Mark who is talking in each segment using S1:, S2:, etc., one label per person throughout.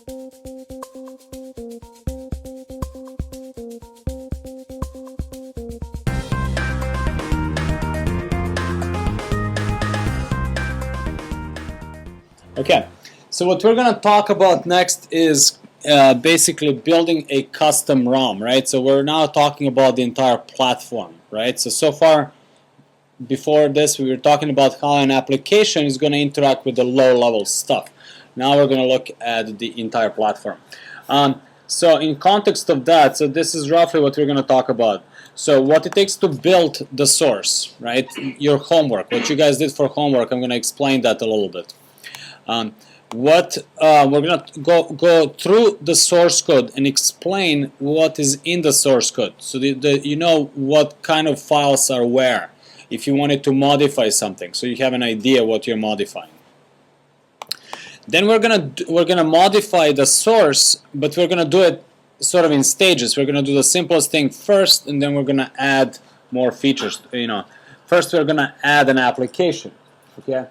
S1: Okay, so what we're going to talk about next is basically building a custom ROM, right? So we're now talking about the entire platform, right? So far, before this, we were talking about how an application is going to interact with the low-level stuff. Now we're going to look at the entire platform. So in context of that, so this is roughly what we're going to talk about. So what it takes to build the source, right? Your homework, what you guys did for homework, I'm going to explain that a little bit. We're going to go through the source code and explain what is in the source code. So you know what kind of files are where, if you wanted to modify something, so you have an idea what you're modifying. Then we're gonna modify the source, but we're gonna do it sort of in stages. We're gonna do the simplest thing first, and then we're gonna add more features. First we're gonna add an application. Okay.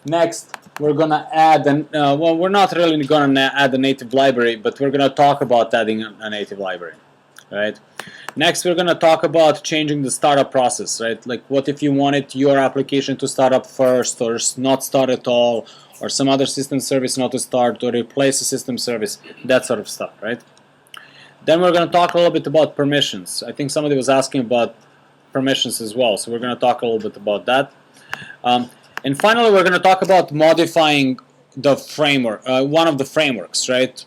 S1: Next, we're gonna add well, we're not really gonna add a native library, but we're gonna talk about adding a native library, right? Next, we're gonna talk about changing the startup process, right? Like, what if you wanted your application to start up first, or not start at all, or some other system service not to start, or replace a system service, that sort of stuff, right? Then we're gonna talk a little bit about permissions. I think somebody was asking about permissions as well, so we're gonna talk a little bit about that. And finally, we're going to talk about modifying the framework, one of the frameworks, right?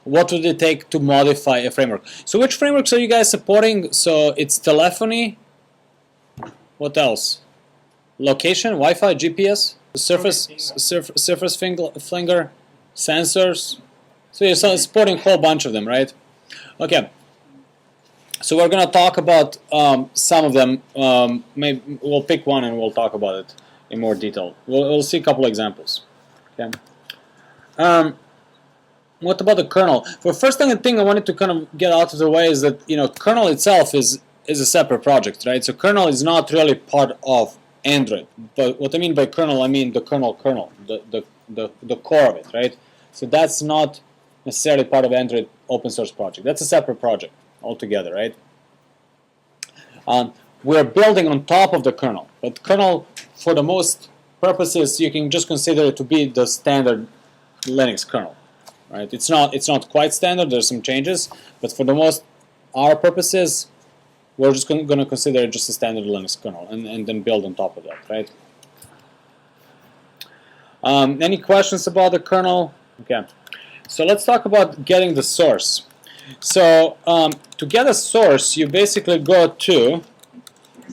S1: What would it take to modify a framework? So which frameworks are you guys supporting? So it's Telephony. What else? Location, Wi-Fi, GPS, surface flinger, sensors. So you're supporting a whole bunch of them, right? Okay. So we're going to talk about some of them. Maybe we'll pick one and we'll talk about it in more detail. We'll see a couple examples. Okay. What about the kernel? The first thing I wanted to kind of get out of the way is that kernel itself is a separate project, right? So kernel is not really part of Android. But what I mean by kernel, I mean the kernel, the core of it, right? So that's not necessarily part of Android open source project. That's a separate project altogether, right? We're building on top of the kernel, but kernel, for the most purposes, you can just consider it to be the standard Linux kernel, right? It's not quite standard. There's some changes, but for the most our purposes, we're just going to consider it just a standard Linux kernel, and then build on top of that, right? Any questions about the kernel? Okay, so let's talk about getting the source. So to get a source, you basically go to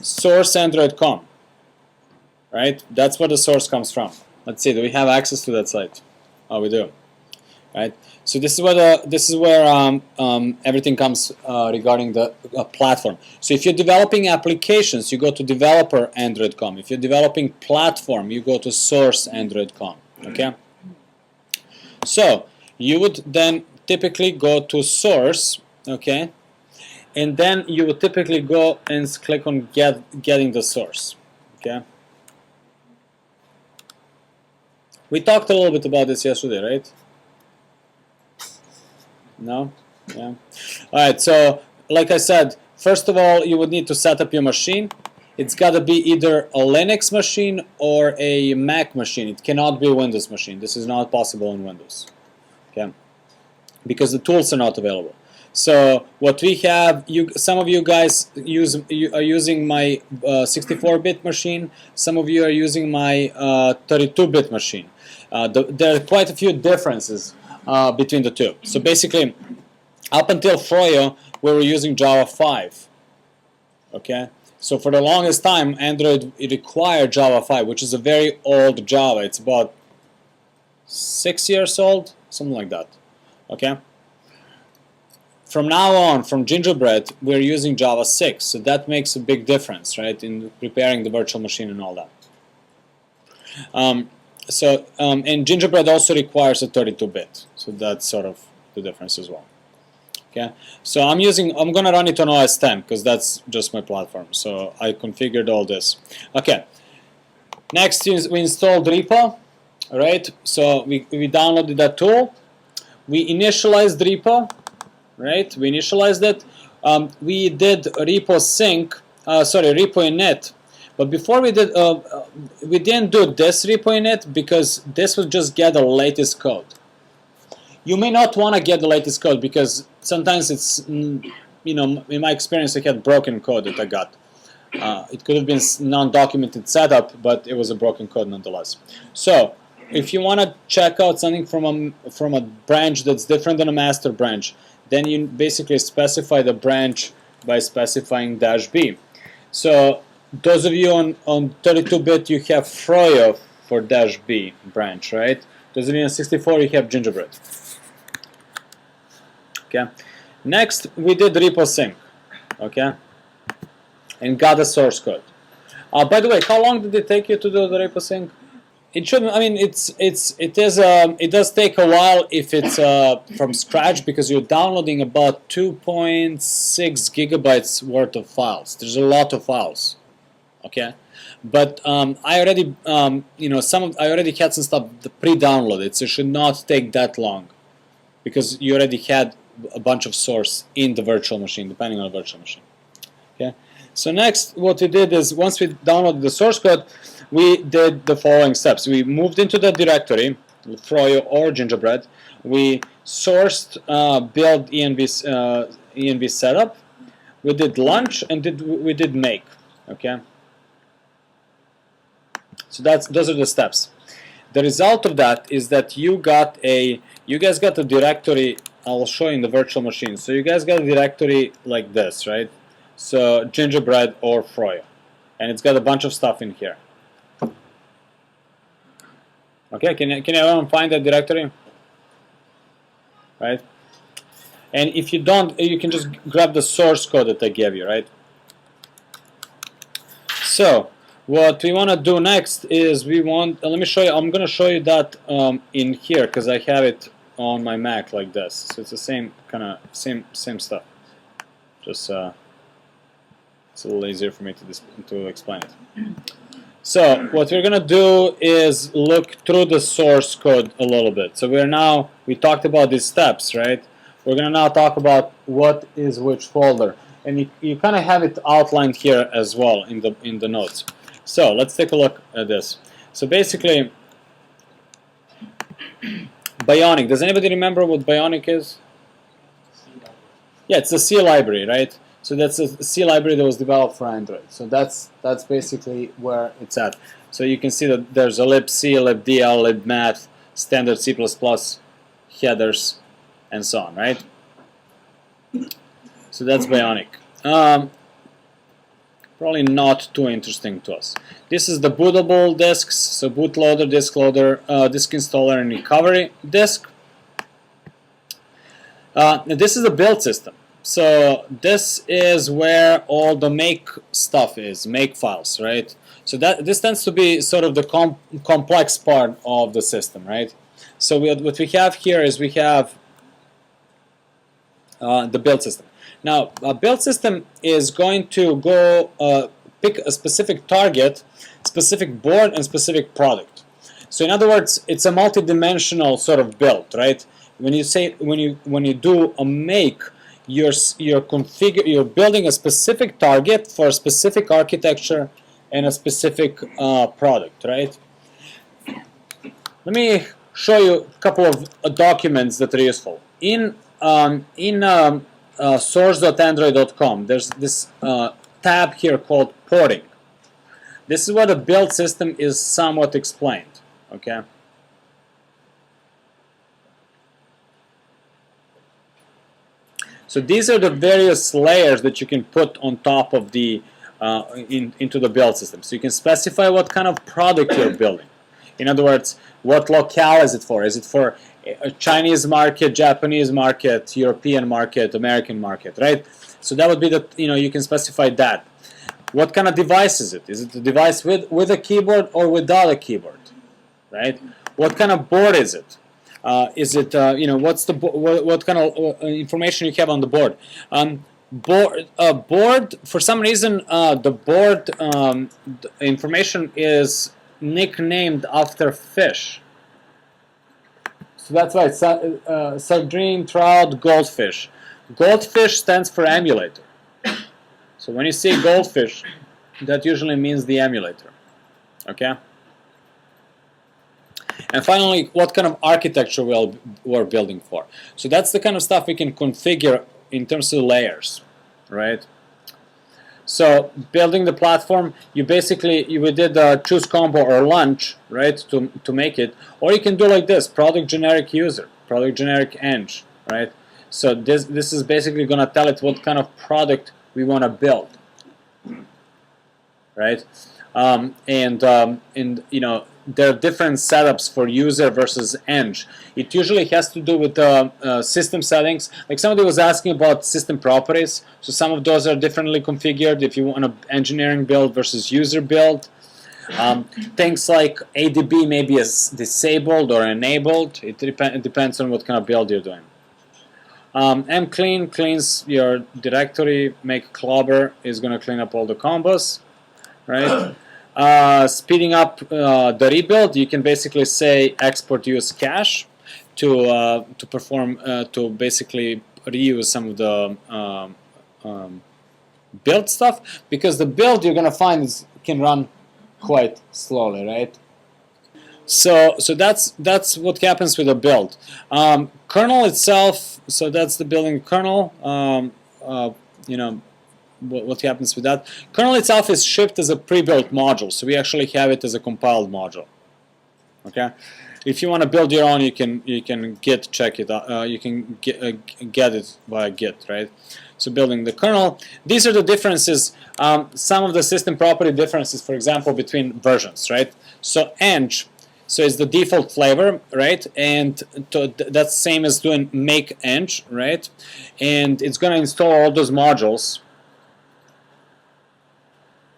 S1: source.android.com, right? That's where the source comes from. Let's see, do we have access to that site? Oh, we do, right? So this is where everything comes regarding the platform. So if you're developing applications, you go to developer.android.com. If you're developing platform, you go to source.android.com. Okay. So you would then typically go to source, okay, and then you would typically go and click on getting the source. Okay. We talked a little bit about this yesterday, right? No? Yeah. Alright, so like I said, first of all, you would need to set up your machine. It's got to be either a Linux machine or a Mac machine. It cannot be a Windows machine. This is not possible in Windows. Okay. Because the tools are not available. So what we have, some of you guys are using my 64-bit machine. Some of you are using my 32-bit machine. There are quite a few differences between the two. So basically, up until Froyo, we were using Java 5. Okay. So for the longest time, Android required Java 5, which is a very old Java. It's about 6 years old, something like that. Okay. From now on, from Gingerbread, we're using Java 6, so that makes a big difference, right, in preparing the virtual machine and all that. And Gingerbread also requires a 32-bit, so that's sort of the difference as well. Okay, so I'm going to run it on OS 10 because that's just my platform. So I configured all this. Okay, next is we installed repo, right? So we downloaded that tool. we initialized repo, right? We initialized it. We did repo sync, repo init. But before we didn't do this repo init because this would just get the latest code. You may not want to get the latest code because sometimes it's, in my experience, I had broken code that I got. It could have been non-documented setup, but it was a broken code nonetheless. So if you want to check out something from a branch that's different than a master branch, then you basically specify the branch by specifying -b. So those of you on 32-bit, you have Froyo for -b branch, right? Those of you on 64, you have Gingerbread. Okay. Next, we did repo sync. Okay. And got the source code. By the way, how long did it take you to do the repo sync? It shouldn't. I mean, it does take a while if it's from scratch because you're downloading about 2.6 gigabytes worth of files. There's a lot of files. Okay, but I already I already had some stuff pre-downloaded, so it should not take that long because you already had a bunch of source in the virtual machine, depending on the virtual machine. Okay. So next, what we did is once we downloaded the source code, we did the following steps. We moved into the directory, Froyo or Gingerbread. We sourced build env setup. We did launch and we did make. Okay. So those are the steps. The result of that is that you guys got a directory. I'll show you in the virtual machine. So you guys got a directory like this, right? So Gingerbread or Froyo, and it's got a bunch of stuff in here. Okay, can everyone find that directory? Right? And if you don't, you can just grab the source code that I gave you, right? So what we want to do next is let me show you. I'm going to show you that in here because I have it on my Mac like this. So it's the same kind of same stuff. Just it's a little easier for me to explain it. So what we're going to do is look through the source code a little bit. So we talked about these steps, right? We're going to now talk about what is which folder. And you kind of have it outlined here as well in the notes. So let's take a look at this. So basically, Bionic. Does anybody remember what Bionic is? Yeah, it's a C library, right? So that's a C library that was developed for Android. So that's basically where it's at. So you can see that there's a libc, libdl, libmath, standard C++, headers, and so on, right? So that's Bionic. Probably not too interesting to us. This is the bootable disks, so bootloader, disk loader, disk installer, and recovery disk. This is the build system. So this is where all the make stuff is, make files, right? So this tends to be sort of the complex part of the system, right? So what we have here is we have the build system. Now, a build system is going to go pick a specific target, specific board, and specific product. So in other words, it's a multi-dimensional sort of build, right? When you do a make, you're building a specific target for a specific architecture and a specific product, right? Let me show you a couple of documents that are useful. In source.android.com, there's this tab here called porting. This is where the build system is somewhat explained, okay? So these are the various layers that you can put on top of the into the build system. So you can specify what kind of product you're building. In other words, what locale is it for? Is it for a Chinese market, Japanese market, European market, American market, right? So that would be the, you can specify that. What kind of device is it? Is it a device with a keyboard or without a keyboard, right? What kind of board is it? Is it, what's the what kind of information you have on the board? Board, for some reason, the board information is nicknamed after fish. So that's why sardine, trout, goldfish. Goldfish stands for emulator. So when you see goldfish, that usually means the emulator. Okay? And finally, what kind of architecture we're building for. So that's the kind of stuff we can configure in terms of layers, right? So building the platform, we did choose combo or lunch, right, to make it. Or you can do like this, product generic user, product generic eng, right? So this is basically going to tell it what kind of product we want to build, right? And you know, there are different setups for user versus eng. It usually has to do with system settings. Like somebody was asking about system properties. So some of those are differently configured if you want an engineering build versus user build. Things like ADB maybe is disabled or enabled. It depends on what kind of build you're doing. mclean cleans your directory. Make clobber is going to clean up all the combos, right? Speeding up the rebuild, you can basically say export use cache to perform to basically reuse some of the build stuff, because the build you're gonna find can run quite slowly, right? So that's what happens with a build. Kernel itself, so that's the building kernel. You know, what happens with that. Kernel itself is shipped as a pre-built module, so we actually have it as a compiled module. Okay, if you want to build your own, you can git check it out. You can get it via git, right? So building the kernel. These are the differences. Some of the system property differences, for example, between versions, right? So eng, so it's the default flavor, right? And that's same as doing make eng, right? And it's going to install all those modules.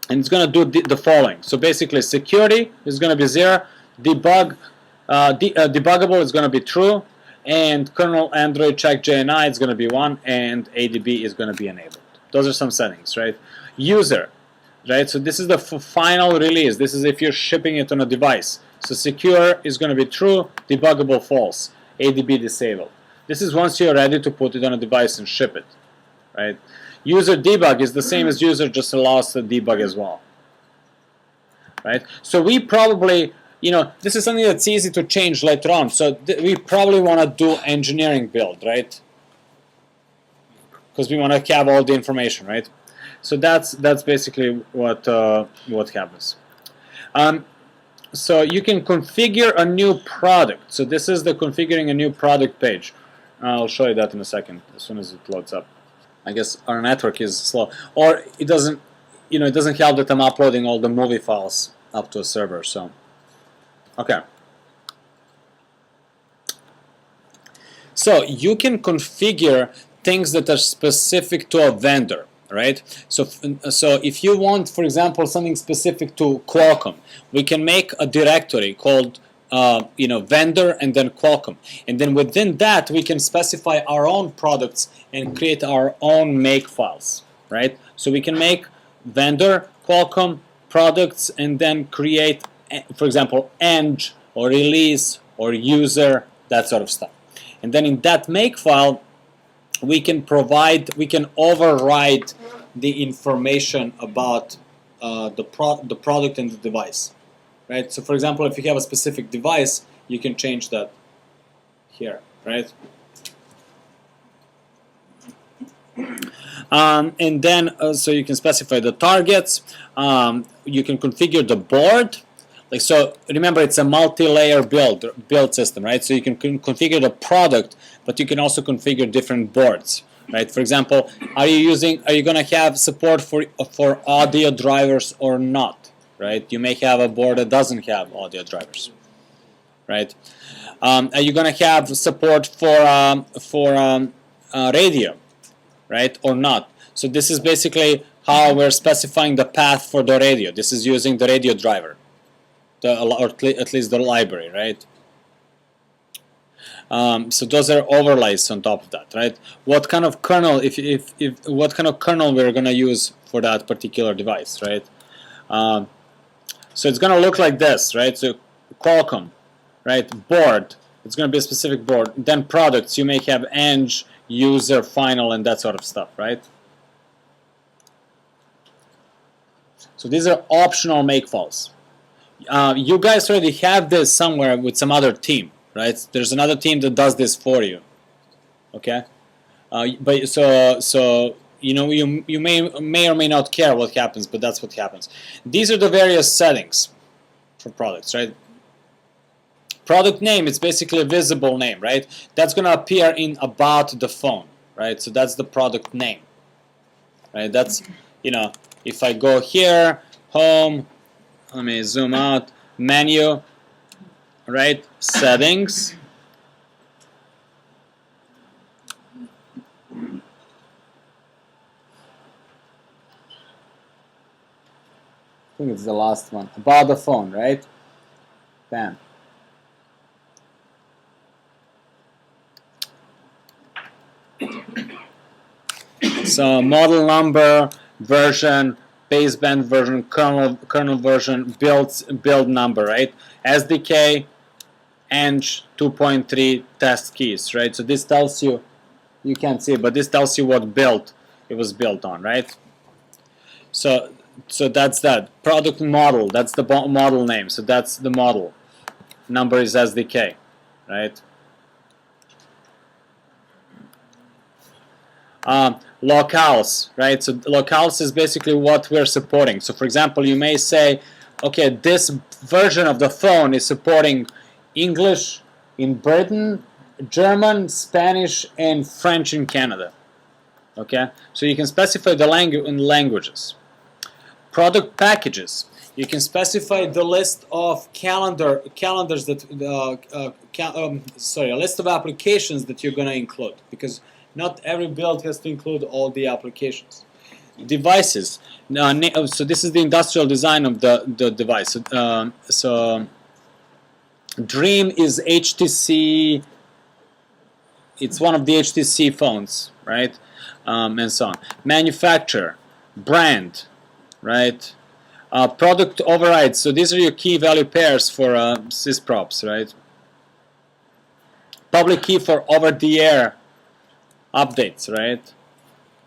S1: And it's going to do the following. So basically, security is going to be 0, debuggable is going to be true, and kernel Android check JNI is going to be 1, and ADB is going to be enabled. Those are some settings, right? User, right? So this is the final release. This is if you're shipping it on a device. So secure is going to be true, debuggable false, ADB disabled. This is once you're ready to put it on a device and ship it, right? User debug is the same as user, just allows the debug as well, right? So we probably, you know, this is something that's easy to change later on. So we probably want to do engineering build, right? Because we want to have all the information, right? So that's basically what happens. So you can configure a new product. So this is the configuring a new product page. I'll show you that in a second as soon as it loads up. I guess our network is slow, or it doesn't, you know, it doesn't help that I'm uploading all the movie files up to a server. So, okay. So you can configure things that are specific to a vendor, right? So if you want, for example, something specific to Qualcomm, we can make a directory called you know, vendor and then Qualcomm, and then within that we can specify our own products and create our own make files, right? So we can make vendor, Qualcomm, products, and then create, for example, eng or release or user, that sort of stuff. And then in that make file we can override the information about the product and the device. Right? So for example, if you have a specific device, you can change that here, right? And then so you can specify the targets. You can configure the board. Like, so remember, it's a multi-layer build system, right? So you can configure the product, but you can also configure different boards, right? For example, are you going to have support for audio drivers or not? Right? You may have a board that doesn't have audio drivers, right? Are you going to have support for radio, right, or not? So this is basically how we're specifying the path for the radio. This is using the radio driver, or at least the library, right? So those are overlays on top of that, right? What kind of kernel, what kind of kernel we're going to use for that particular device, right? So it's going to look like this, right? So Qualcomm, right? Board, It's going to be a specific board. Then products, you may have eng, user, final, and that sort of stuff, right? So these are optional makefiles. You guys already have this somewhere with some other team, right? There's another team that does this for you, okay? But so you know, you may or may not care what happens, but that's what happens. These are the various settings for products, right? Product name, it's basically a visible name, right? That's going to appear in about the phone, right? So that's the product name, right? That's, you know, if I go here, home, let me zoom out, menu, right? Settings. I think it's the last one. About the phone, right? Bam. So model number, version, baseband version, kernel version, build number, right? SDK, eng 2.3 test keys, right? So this tells you, you can't see, but this tells you what build it was built on, right? So that's that. Product model, that's the model name. So that's the model. Number is SDK, right? Locales, right? So locales is basically what we're supporting. So for example, you may say, okay, this version of the phone is supporting English in Britain, German, Spanish, and French in Canada. Okay, so you can specify the languages. Product packages. You can specify the list of calendars that a list of applications that you're going to include, because not every build has to include all the applications. Devices. So this is the industrial design of the device. So Dream is HTC. It's one of the HTC phones, right? And so on. Manufacturer, brand, right? Product overrides. So these are your key value pairs for sysprops, right? Public key for over-the-air updates, right?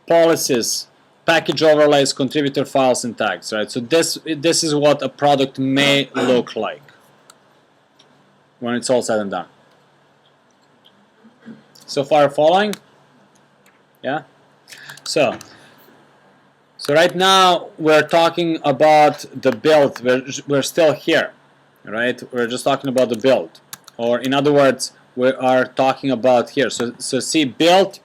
S1: Policies, package overlays, contributor files, and tags, right? So this is what a product may look like when it's all said and done. So far following? Yeah? So right now we're talking about the build. We're still here, right? We're just talking about the build. Or in other words, we are talking about here. So see build,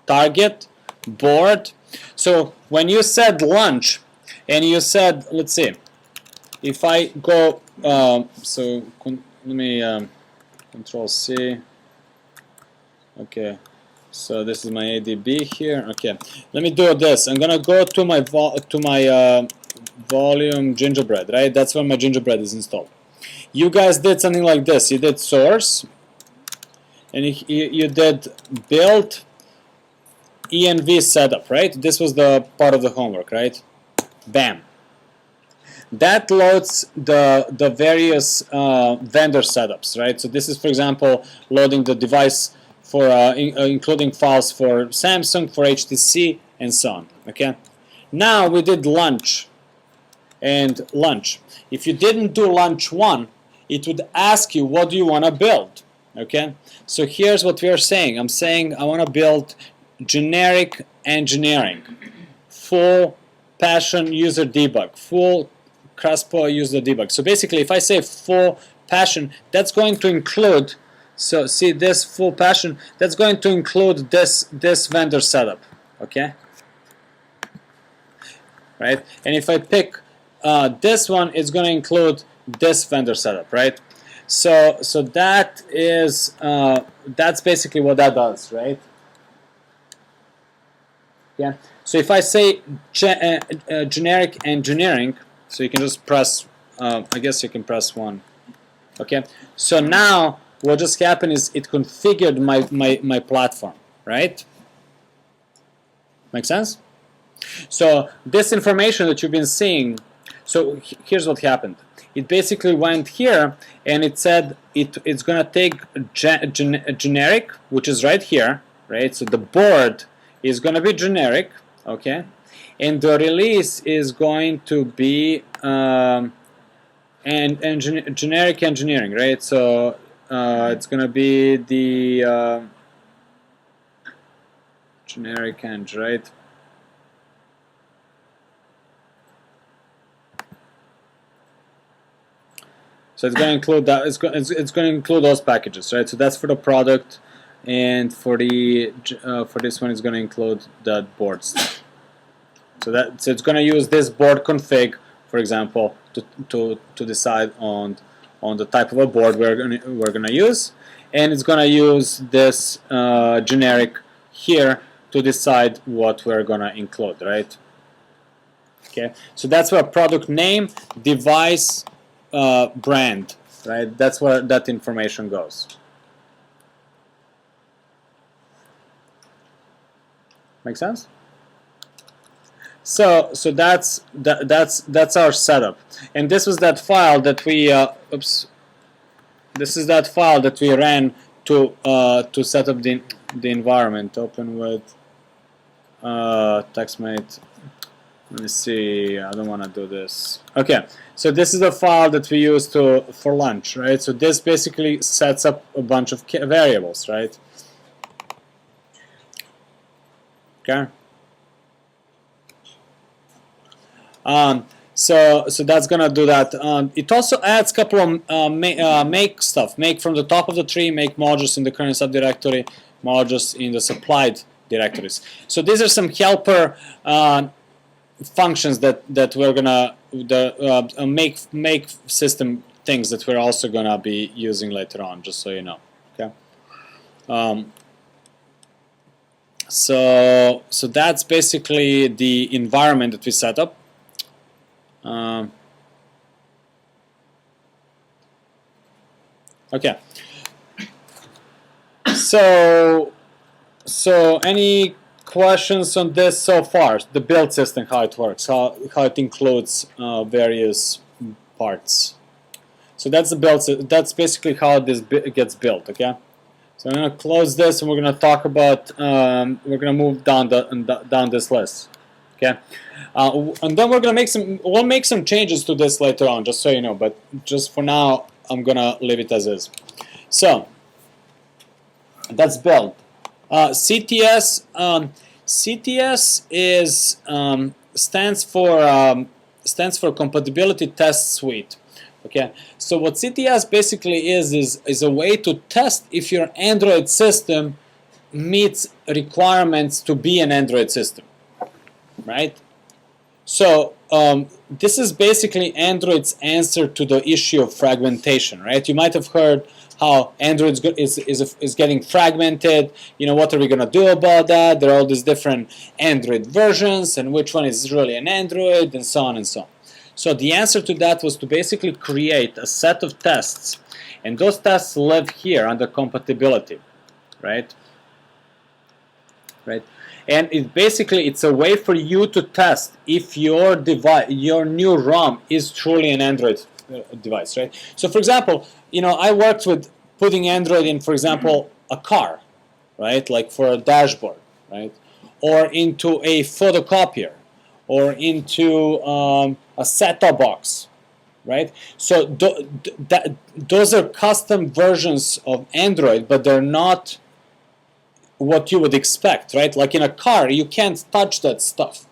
S1: target, board. So when you said lunch and you said, let's see, if I go, let me control C. Okay, so this is my ADB here. Okay, let me do this. I'm gonna go to my volume gingerbread, right? That's where my gingerbread is installed. You guys did something like this. You did source, and you did build env setup, right? This was the part of the homework, right? Bam. That loads the various vendor setups, right? So this is, for example, loading the device for including files for Samsung, for HTC, and so on. Okay. Now we did lunch and lunch. If you didn't do lunch 1, it would ask you, what do you want to build? Okay. So here's what we are saying. I'm saying I want to build generic engineering, full passion user debug, full Crespo user debug. So basically, if I say full passion, that's going to include, so see this full passion, that's going to include this vendor setup, okay? Right? And if I pick this one, it's going to include this vendor setup, right? So that is that's basically what that does, right? Yeah. So if I say generic engineering, so you can just press, I guess you can press 1. Okay. So now what just happened is it configured my platform, right? Make sense? So this information that you've been seeing, So here's what happened. It basically went here and it said it's gonna take generic, which is right here, right? So the board is gonna be generic, okay, and the release is going to be generic engineering, right? So it's gonna be the generic eng, right? So it's going to include that. It's going to include those packages, right? So that's for the product, and for the for this one, it's going to include that board stuff. So it's going to use this board config, for example, to decide on the type of a board we're going to use, and it's going to use this generic here to decide what we're going to include, right? Okay. So that's where product name, device, brand, right? That's where that information goes. Make sense? So that's our setup, and this was that file that we this is that file that we ran to set up the environment. Open with TextMate. Let me see. I don't want to do this. Okay, so this is the file that we use for lunch, right? So this basically sets up a bunch of variables, right? Okay. So that's gonna do that. It also adds a couple of make stuff. Make from the top of the tree. Make modules in the current subdirectory. Modules in the supplied directories. So these are some helper functions that we're gonna make system things that we're also gonna be using later on, just so you know. Okay. So that's basically the environment that we set up. Okay. So any questions on this so far? The build system, how it works, how it includes various parts. So that's the build. That's basically how this gets built. Okay. So I'm gonna close this, and we're gonna talk about. We're gonna move down this list. Okay. And then we're gonna we'll make some changes to this later on, just so you know. But just for now, I'm gonna leave it as is. So that's build. CTS. CTS is stands for Compatibility Test Suite. Okay. So what CTS basically is a way to test if your Android system meets requirements to be an Android system. Right? So this is basically Android's answer to the issue of fragmentation, right? You might have heard how Android is getting fragmented. You know, what are we going to do about that? There are all these different Android versions, and which one is really an Android, and so on and so on. So the answer to that was to basically create a set of tests, and those tests live here under compatibility, right? Right. And it's a way for you to test if your device, your new ROM, is truly an Android device, right? So, for example, you know, I worked with putting Android in, for example, a car, right? Like for a dashboard, right? Or into a photocopier, or into a set-top box, right? So those are custom versions of Android, but they're not what you would expect, right? Like in a car, you can't touch that stuff,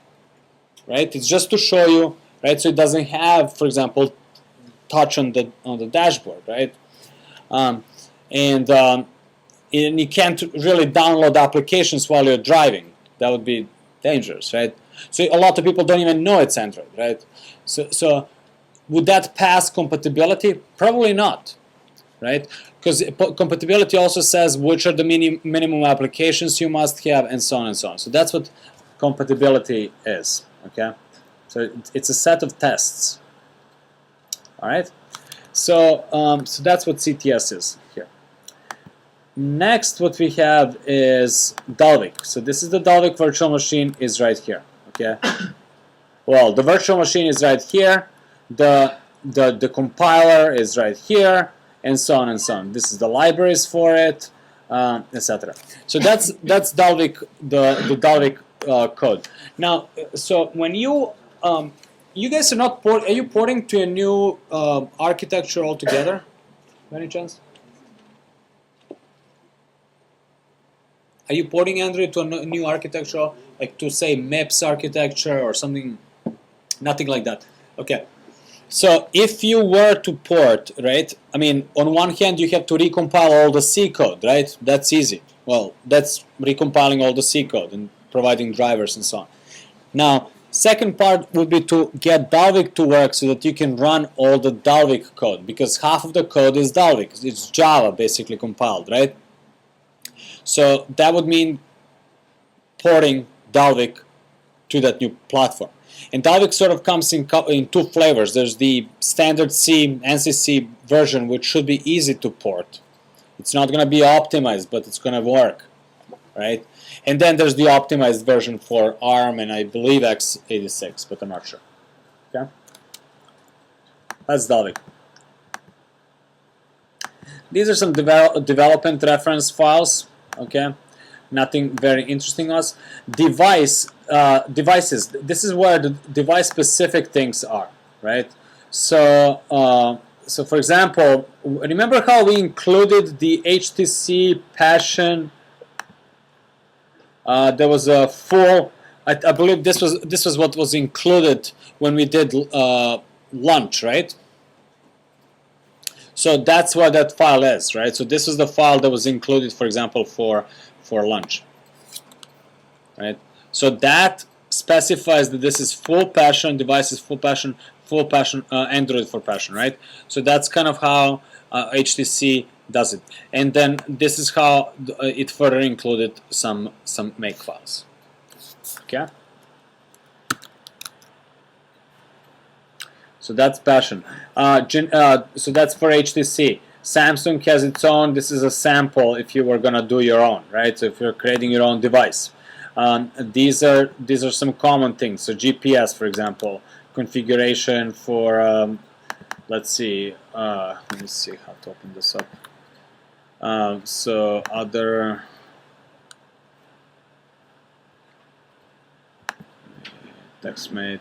S1: right? It's just to show you, right? So it doesn't have, for example, touch on the dashboard, right? And you can't really download applications while you're driving. That would be dangerous, right? So a lot of people don't even know it's Android, right? So would that pass compatibility? Probably not, right? Because compatibility also says which are the minimum applications you must have, and so on and so on. So that's what compatibility is, okay? So it's a set of tests, all right? So that's what CTS is here. Next, what we have is Dalvik. So this is the Dalvik virtual machine is right here, okay? Well, the virtual machine is right here. the compiler is right here, and so on and so on. This is the libraries for it, etc. So that's Dalvik, the Dalvik code. Now, so when you guys are not are you porting to a new architecture altogether, by any chance? Are you porting Android to a new architecture, like to say MIPS architecture or something? Nothing like that. Okay. So if you were to port, right, I mean, on one hand you have to recompile all the C code, right? That's easy. Well, that's recompiling all the C code and providing drivers and so on. Now, second part would be to get Dalvik to work so that you can run all the Dalvik code, because half of the code is Dalvik. It's Java basically compiled, right? So that would mean porting Dalvik to that new platform. And Dalvik sort of comes in two flavors. There's the standard C, NCC version, which should be easy to port. It's not going to be optimized, but it's going to work, right? And then there's the optimized version for ARM and I believe x86, but I'm not sure. Okay? That's Dalvik. These are some development reference files. Okay, nothing very interesting to us. Devices. This is where the device-specific things are, right? So, so for example, remember how we included the HTC Passion? There was a full. I believe this was what was included when we did lunch, right? So that's what that file is, right? So this is the file that was included, for example, for lunch, right? So that specifies that this is full Passion, devices full Passion, Android for Passion, right? So that's kind of how HTC does it. And then this is how it further included some make files, okay? So that's Passion. So that's for HTC. Samsung has its own. This is a sample if you were gonna do your own, right? So if you're creating your own device, these are some common things. So GPS, for example, configuration for. Let's see. Let me see how to open this up. So other. TextMate.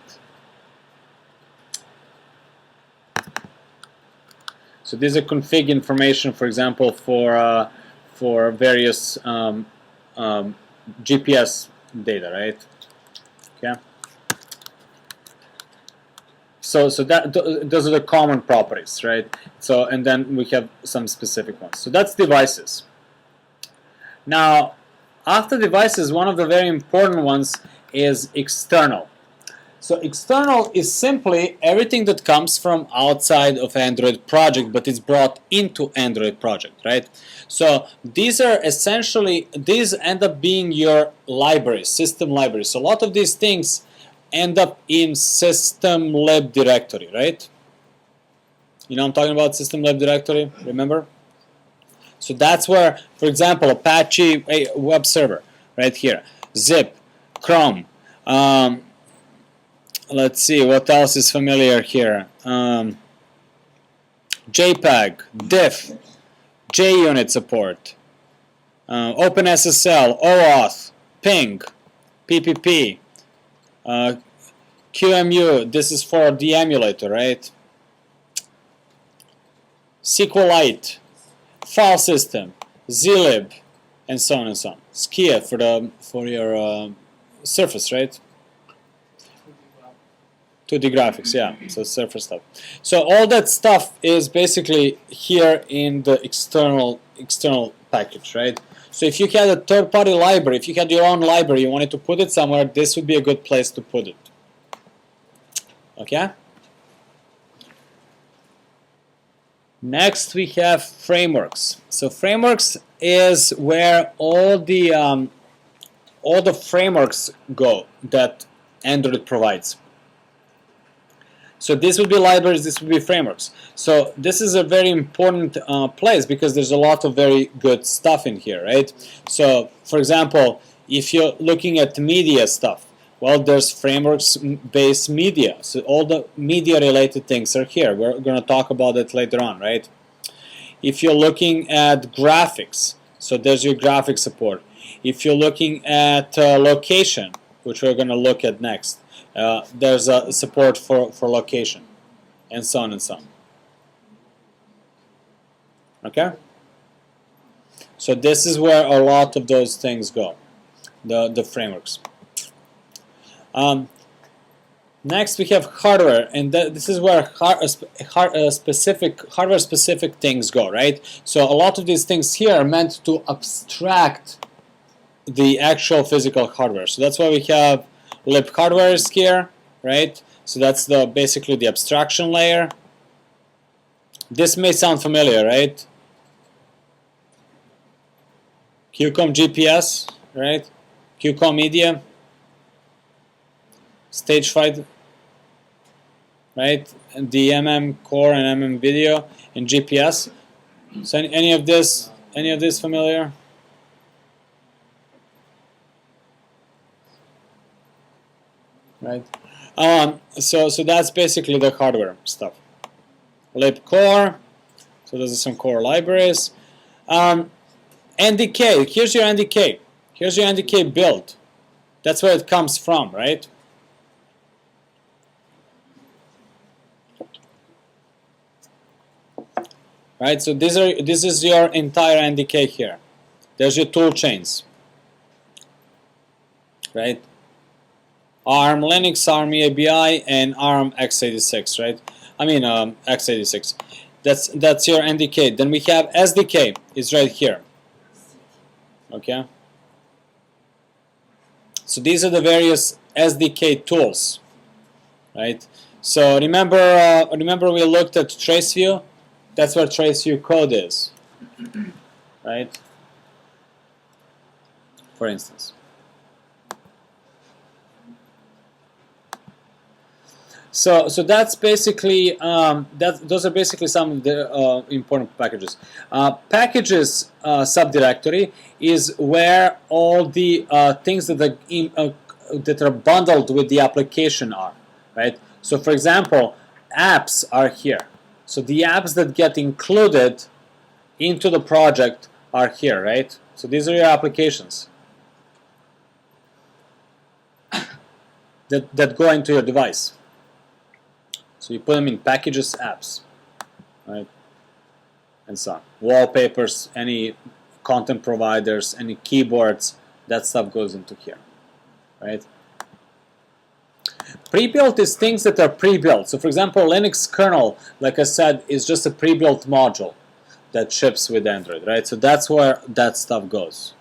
S1: So these are config information, for example, for various GPS data, right? Okay. So those are the common properties, right? So and then we have some specific ones. So that's devices. Now, after devices, one of the very important ones is external. So external is simply everything that comes from outside of Android project, but it's brought into Android project, right? So these are essentially, these end up being your libraries, system libraries. So a lot of these things end up in system lib directory, right? You know I'm talking about system lib directory, remember? So that's where, for example, Apache web server, right here, zip, Chrome, let's see, what else is familiar here? JPEG, diff, JUnit support, OpenSSL, OAuth, ping, PPP, QEMU, this is for the emulator, right? SQLite, file system, zlib, and so on and so on. Skia for your Surface, right? 2D graphics, yeah, so Surface stuff. So all that stuff is basically here in the external package, right? So if you had a third-party library, if you had your own library, you wanted to put it somewhere, this would be a good place to put it. Okay? Next we have frameworks. So frameworks is where all the frameworks go that Android provides. So this would be libraries, this would be frameworks. So this is a very important place because there's a lot of very good stuff in here, right? So for example, if you're looking at media stuff, Well, there's frameworks-based media. So all the media-related things are here. We're going to talk about it later on, right? If you're looking at graphics, so there's your graphic support. If you're looking at location, which we're going to look at next, there's a support for location, and so on and so on. Okay? So this is where a lot of those things go, the frameworks. Next we have hardware, and this is where hardware-specific things go, right? So a lot of these things here are meant to abstract the actual physical hardware. So that's why we have lib hardware is here, right? So that's basically the abstraction layer. This may sound familiar, right? QCOM GPS, right? QCOM media, stage fight, right? And the MM core and MM video and GPS. So any of this familiar? Right. So that's basically the hardware stuff. Lib core. So those are some core libraries. NDK. Here's your NDK. Here's your NDK build. That's where it comes from, right? Right. So this is your entire NDK here. There's your tool chains. Right. ARM Linux, ARM EABI, and ARM x86, right? I mean x86. That's your NDK. Then we have SDK. It's right here. Okay. So these are the various SDK tools, right? So remember we looked at TraceView. That's where TraceView code is, right? For instance. So that's basically those are basically some of the important packages. Packages subdirectory is where all the things that are bundled with the application are, right? So for example, apps are here. So the apps that get included into the project are here, right? So these are your applications that go into your device. So you put them in packages, apps, right, and so on. Wallpapers, any content providers, any keyboards, that stuff goes into here, right? Pre-built is things that are pre-built. So for example, Linux kernel, like I said, is just a pre-built module that ships with Android, right? So that's where that stuff goes,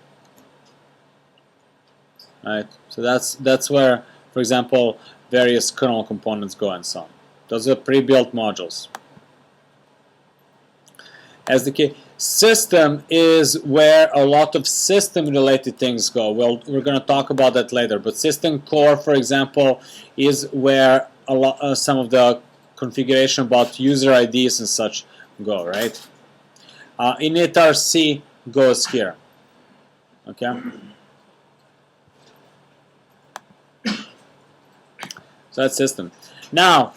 S1: right? So that's where, for example, various kernel components go and so on. Those are pre-built modules. SDK system is where a lot of system-related things go. Well, we're going to talk about that later. But system core, for example, is where some of the configuration about user IDs and such go, right? initRC goes here. Okay. So that's system. Now.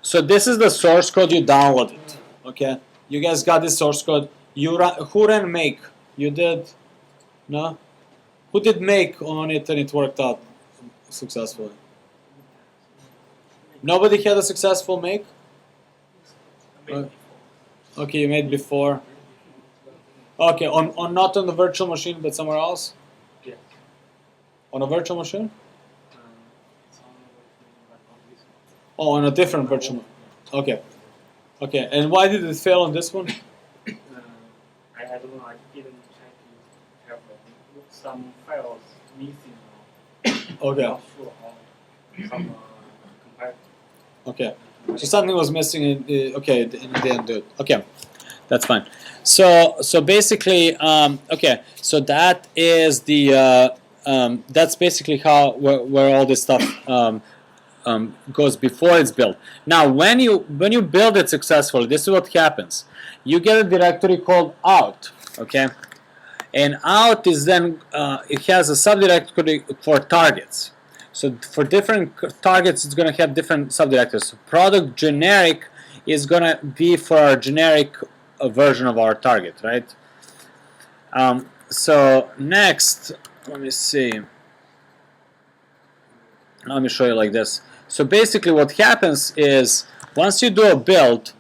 S1: So this is the source code you downloaded, okay? You guys got this source code. Who ran make? You did? No? Who did make on it and it worked out successfully? Nobody had a successful make? Okay, you made before. Okay, not on the virtual machine but somewhere else? Yeah. On a virtual machine? Oh, on a different virtual machine. Okay. Okay, and why did it fail on this one?
S2: I don't know, I didn't check to have some files missing.
S1: Okay.
S2: Not sure how some compile.
S1: Okay. So something was missing. Okay, and it didn't do it. Okay, that's fine. So basically, okay. So that is the that's basically how where all this stuff goes before it's built. Now, when you build it successfully, this is what happens. You get a directory called out, okay, and out is then it has a subdirectory for targets. So for different targets, it's going to have different subdirectories. So product generic is going to be for our generic version of our target, right? So next, let me see. Let me show you like this. So basically what happens is once you do a build,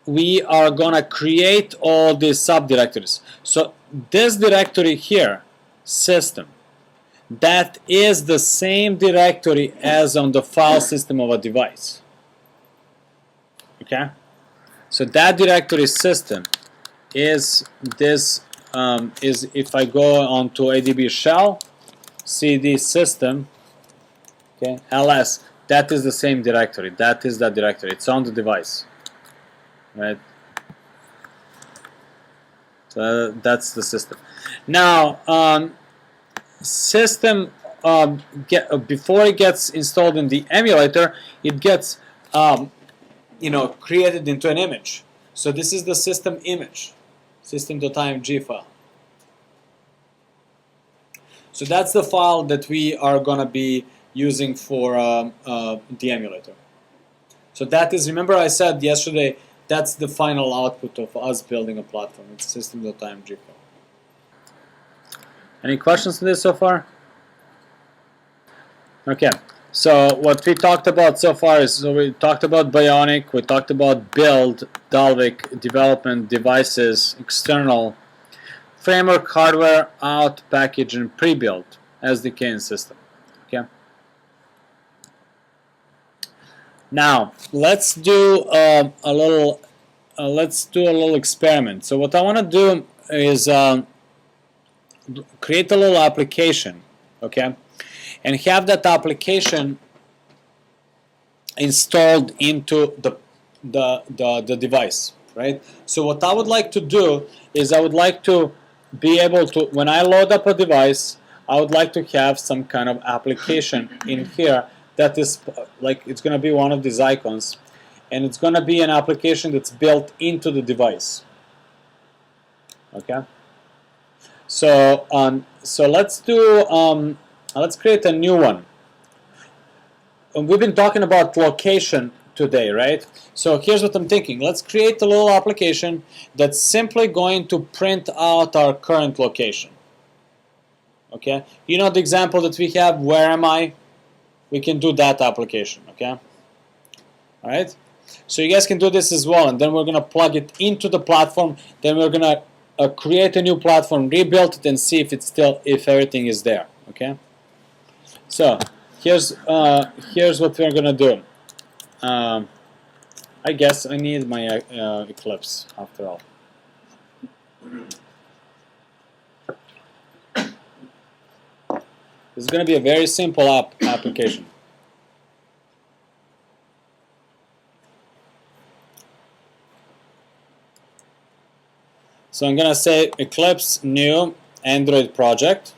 S1: we are going to create all these subdirectories. So this directory here, system, that is the same directory as on the file system of a device. Okay? So that directory system is this, is if I go onto ADB shell, cd system, okay, ls, that is the same directory. That is that directory. It's on the device. Right? So that's the system. Now, system before it gets installed in the emulator, it gets created into an image. So this is the system image, system.img file. So that's the file that we are going to be using for the emulator. So that is, remember I said yesterday, that's the final output of us building a platform. It's system.img file. Any questions on this so far? Okay, so what we talked about so far is, so we talked about Bionic, we talked about build, Dalvik, development, devices, external, framework, hardware, out, package, and pre-build, SDK and system. Okay. Now let's do a little experiment. So what I want to do is create a little application, okay, and have that application installed into the device, right? So what I would like to do is I would like to be able to, when I load up a device, I would like to have some kind of application in here that is like, it's going to be one of these icons, and it's going to be an application that's built into the device. Okay. So let's do let's create a new one. And we've been talking about location today, right? So here's what I'm thinking. Let's create a little application that's simply going to print out our current location. Okay. You know the example that we have, where am I? We can do that application. Okay. All right. So you guys can do this as well, and then we're going to plug it into the platform. Then we're going to create a new platform, rebuild it, and see if it's still, if everything is there. Okay. So here's what we're going to do. I guess I need my Eclipse after all. This is going to be a very simple application. So I'm going to say Eclipse new Android project.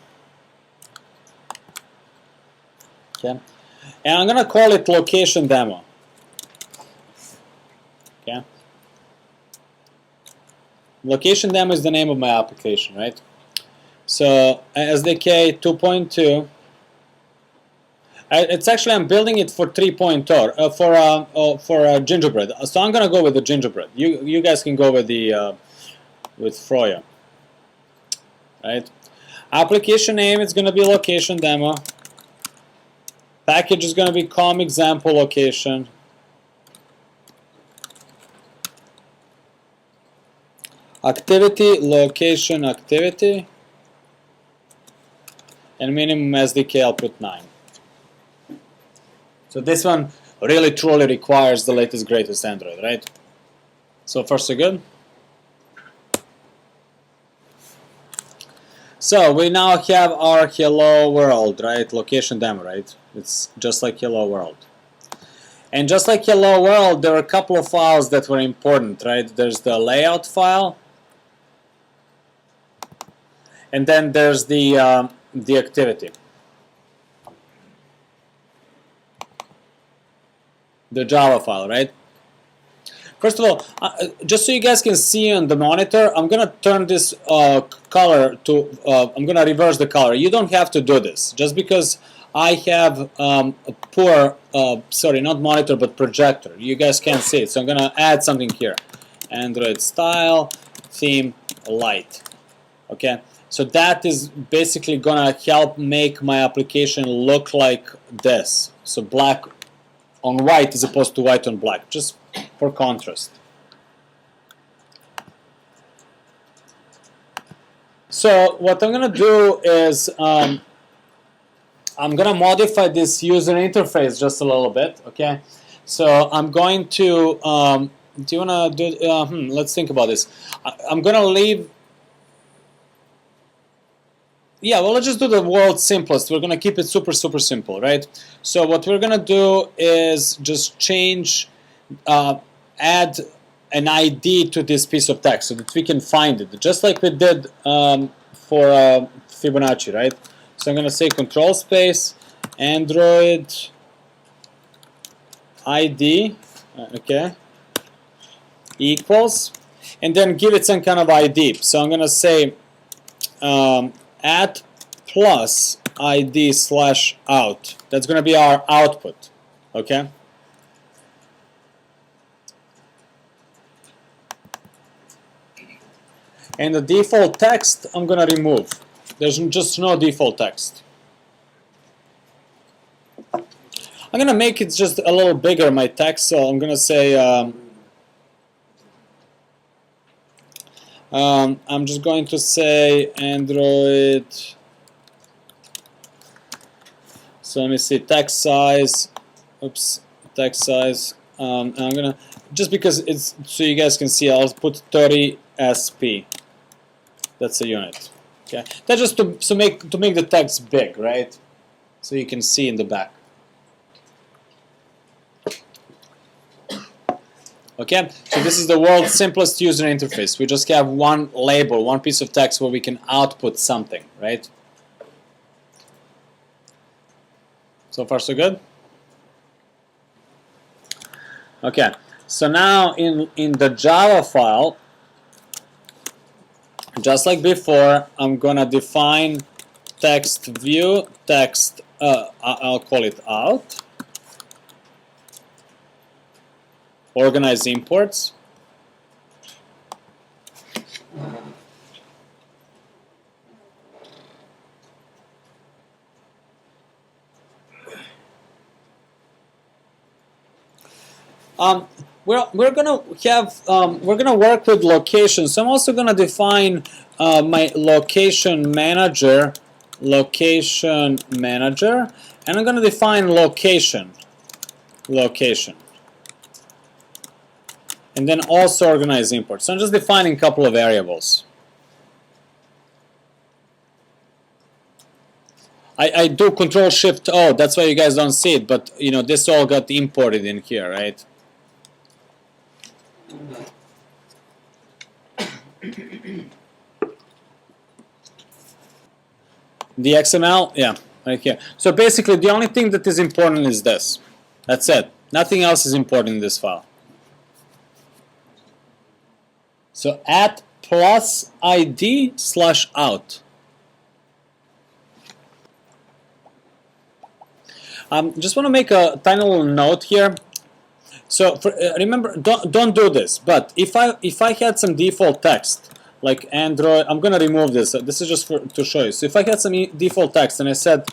S1: Okay. And I'm going to call it location demo. Okay. Location demo is the name of my application, right? So SDK 2.2. It's actually, I'm building it for 3.0 for Gingerbread. So I'm going to go with the Gingerbread. You guys can go with the with Froya, right? Application name is going to be location demo. Package is going to be com example location. Activity location activity, and minimum SDK I'll put 9. So this one really truly requires the latest greatest Android, right? So far so good. So we now have our hello world, right? Location demo, right? It's just like hello world. And just like hello world, there are a couple of files that were important, right? There's the layout file, and then there's the activity, the Java file, right? First of all, just so you guys can see on the monitor, I'm gonna turn this color to, I'm gonna reverse the color. You don't have to do this. Just because I have a poor, sorry, not monitor, but projector. You guys can't see it, so I'm gonna add something here. Android style, theme, light. Okay, so that is basically gonna help make my application look like this. So black on white as opposed to white on black, just for contrast. So what I'm going to do is I'm going to modify this user interface just a little bit, okay? So I'm going to, do you want to do, let's think about this. I'm going to leave, yeah, well, let's just do the world's simplest. We're going to keep it super, super simple, right? So what we're going to do is just change, add an ID to this piece of text so that we can find it, just like we did for Fibonacci, right? So I'm going to say control space, Android ID, okay, equals, and then give it some kind of ID. So I'm going to say at plus ID slash out. That's going to be our output, okay? And the default text I'm going to remove. There's just no default text. I'm going to make it just a little bigger, my text, so I'm going to say I'm just going to say Android. So let me see, text size. Oops, text size. I'm going to, just because it's so you guys can see, I'll put 30 SP. That's a unit. Okay, that's just to make the text big, right? So you can see in the back. Okay, so this is the world's simplest user interface. We just have one label, one piece of text where we can output something, right? So far, so good? Okay, so now in the Java file, just like before, I'm gonna define text view, text, I'll call it out, organize imports, we're gonna work with locations. So I'm also gonna define my location manager, and I'm gonna define location, and then also organize imports. So I'm just defining a couple of variables. I do Control Shift O. That's why you guys don't see it, but you know this all got imported in here, right? The XML, yeah, right here. So basically, the only thing that is important is this. That's it. Nothing else is important in this file. So at plus ID slash out. Just want to make a tiny little note here. So remember, don't do this. But if I had some default text like Android, I'm gonna remove this. This is just to show you. So if I had some default text and I said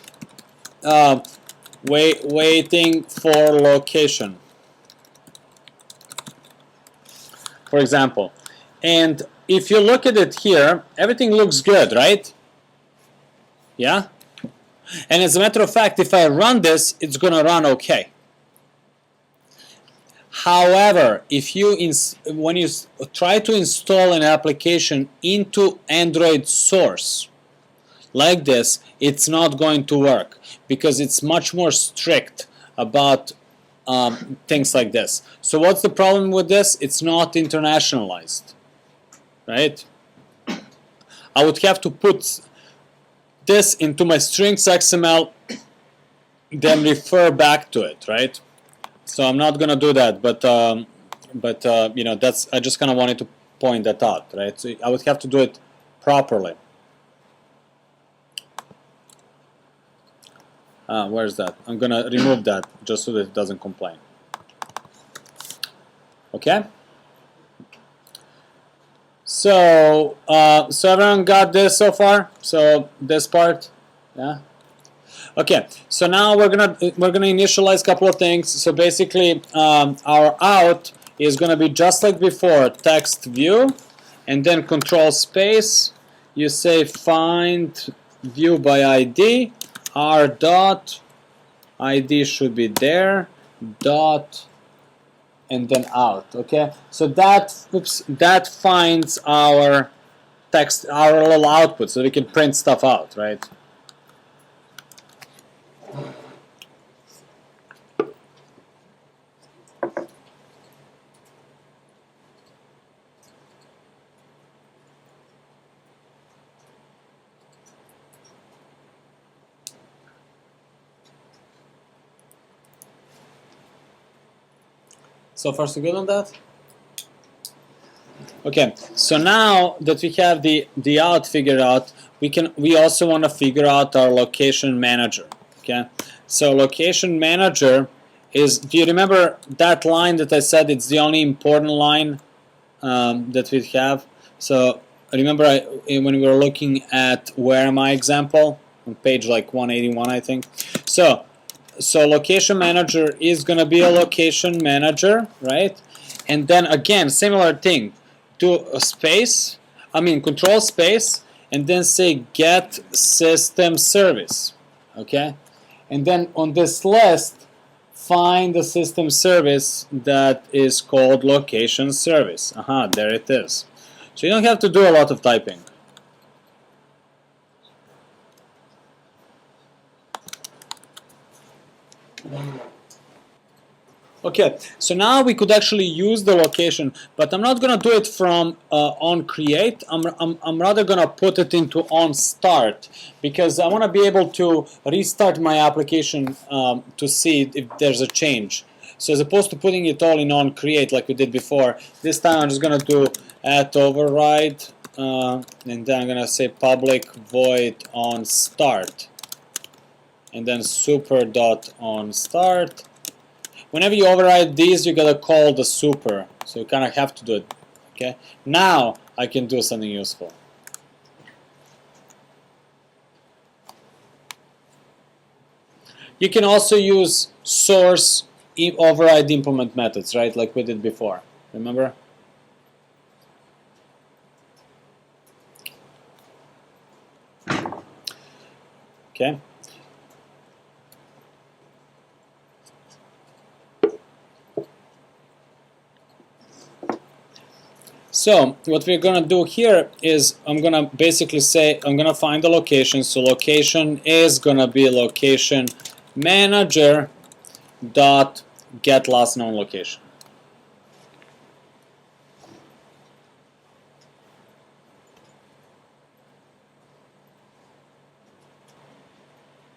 S1: waiting for location, for example, and if you look at it here, everything looks good, right? Yeah. And as a matter of fact, if I run this, it's gonna run okay. However, when you try to install an application into Android source like this, it's not going to work because it's much more strict about things like this. So what's the problem with this? It's not internationalized, right? I would have to put this into my strings XML, then refer back to it, right? So I'm not gonna do that, but but you know, that's, I just kind of wanted to point that out, right? So I would have to do it properly. Where's that? I'm gonna remove that just so that it doesn't complain. Okay. So so everyone got this so far? So this part, yeah. Okay. So now we're gonna initialize a couple of things. So basically, our out is gonna be just like before, text view, and then control space. You say find view by ID. R dot ID should be there. Dot and then out. Okay, so that finds our text, our little output, so we can print stuff out, right? So far so good on that? Okay, so now that we have the out figured out, we also want to figure out our location manager. Okay, so location manager is, do you remember that line that I said it's the only important line that we have? So remember when we were looking at where am I example on page like 181, I think. So location manager is going to be a location manager, right? And then again, similar thing, do a space, control space, and then say get system service, okay? And then on this list, find the system service that is called location service. There it is. So you don't have to do a lot of typing. Okay, so now we could actually use the location, but I'm not gonna do it from on create. I'm rather gonna put it into on start, because I want to be able to restart my application to see if there's a change. So as opposed to putting it all in on create like we did before, this time I'm just gonna do at override, and then I'm gonna say public void on start, and then super dot on start. Whenever you override these, you gotta call the super, so you kind of have to do it. Okay, now I can do something useful. You can also use source override implement methods, right, like we did before. Remember? Okay. So what we're gonna do here is I'm gonna basically say I'm gonna find the location. So location is gonna be location manager dot get last known location.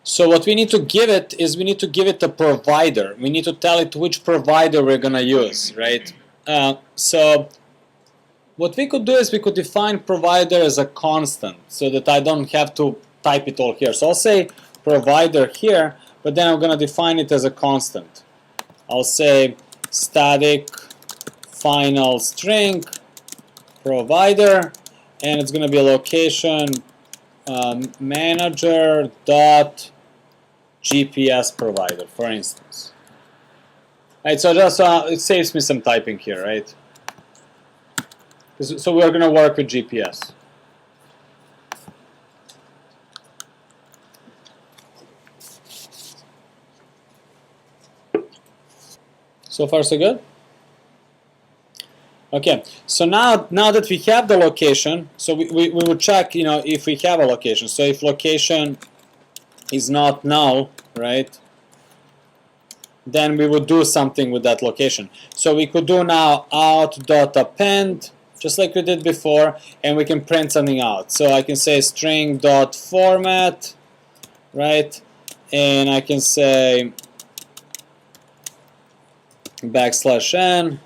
S1: So what we need to give it is we need to give it a provider. We need to tell it which provider we're gonna use, right? So what we could do is we could define provider as a constant so that I don't have to type it all here. So I'll say provider here, but then I'm going to define it as a constant. I'll say static final string provider, and it's going to be location manager dot GPS provider, for instance. Right, so just it saves me some typing here, right? So we're going to work with GPS. So far so good? Okay, so now that we have the location, so we will check, if we have a location. So if location is not null, right, then we would do something with that location. So we could do now out.append, just like we did before, and we can print something out. So I can say string.format, right, and I can say \n,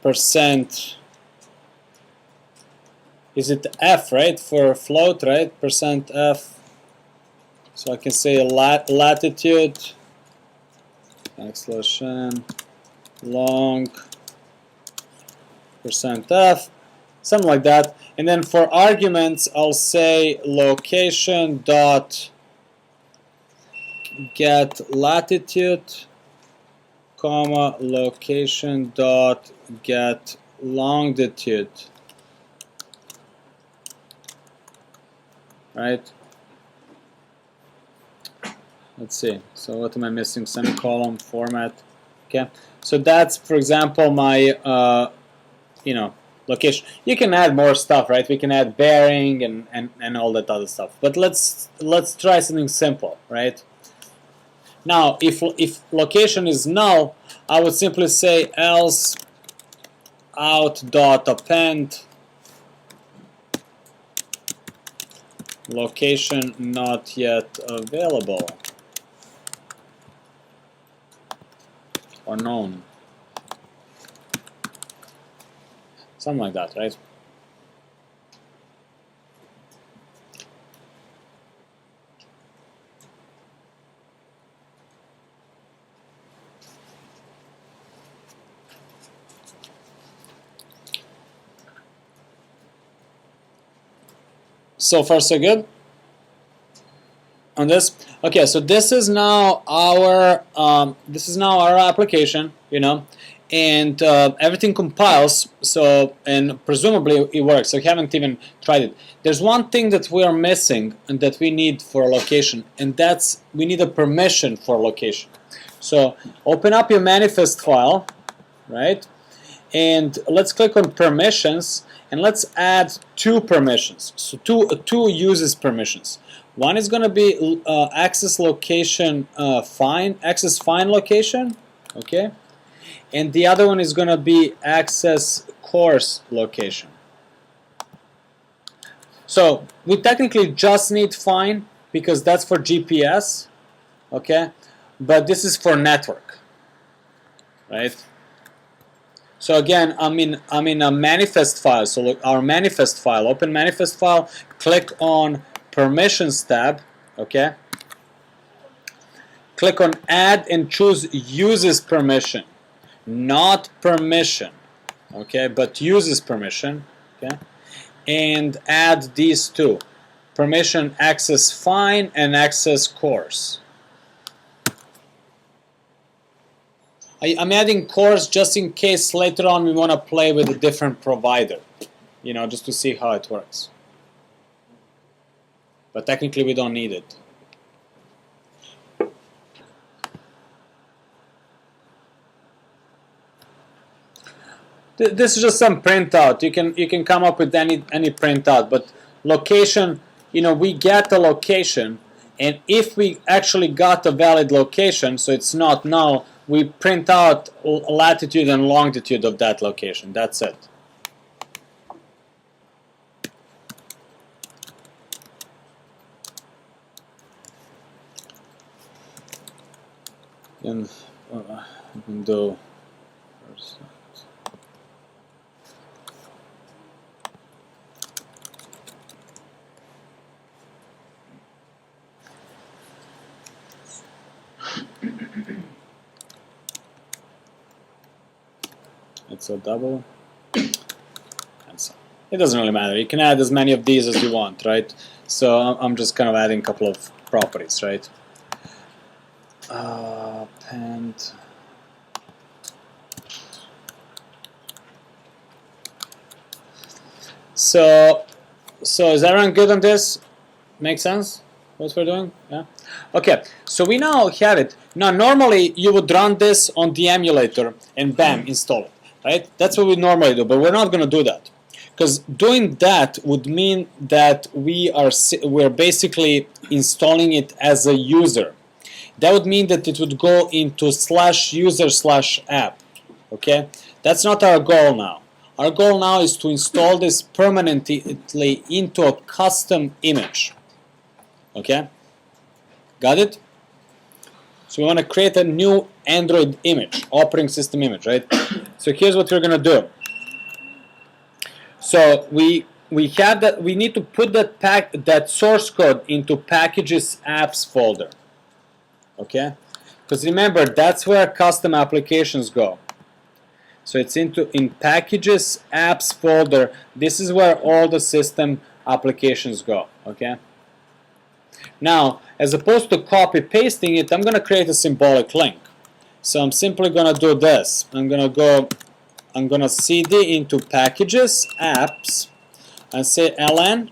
S1: percent, is it F, right, for float, right, percent F, so I can say latitude / long percent F, something like that. And then for arguments, I'll say location dot get latitude, comma, location dot get longitude, right? Let's see, so what am I missing? Semicolon, format. Okay, so that's, for example, my you know, location. You can add more stuff, right? We can add bearing and all that other stuff. But let's try something simple, right? Now, if location is null, I would simply say else out dot append location not yet available or known. Something like that, right? So far, so good on this. Okay, so this is now our application, you know, and everything compiles. So, and presumably it works. So we haven't even tried it. There's one thing that we are missing and that we need for location, and that's we need a permission for location. So open up your manifest file, right? And let's click on permissions, and let's add 2 permissions. So two uses permissions. One is going to be access location access find location, okay, and the other one is going to be access course location. So we technically just need find because that's for GPS, okay, but this is for network, right? So again, I'm in a manifest file. So look, our manifest file, open manifest file, click on permissions tab, okay? Click on add and choose uses permission, not permission, okay, but uses permission, okay? And add these 2, permission access find and access course. I'm adding course just in case later on we want to play with a different provider, you know, just to see how it works. But technically we don't need it. This is just some printout. You can come up with any printout, but location, you know, we get a location, and if we actually got a valid location, so it's not null, we print out latitude and longitude of that location. That's it. And we can do it's a double, and so it doesn't really matter. You can add as many of these as you want, right? So I'm just kind of adding a couple of properties, right? Append. So is everyone good on this? Make sense? What we're doing? Yeah. Okay. So we now have it. Now normally you would run this on the emulator and bam, install it. Right? That's what we normally do, but we're not going to do that, because doing that would mean that we're basically installing it as a user. That would mean that it would go into /user/app. Okay, that's not our goal now. Our goal now is to install this permanently into a custom image. Okay, got it? So we want to create a new Android image, operating system image, right? So here's what we're going to do. So we have that. We need to put that source code into packages apps folder. Okay, because remember that's where custom applications go. So it's in packages apps folder. This is where all the system applications go. Okay. Now, as opposed to copy pasting it, I'm going to create a symbolic link. So I'm simply going to do this. I'm going to cd into packages apps and say ln,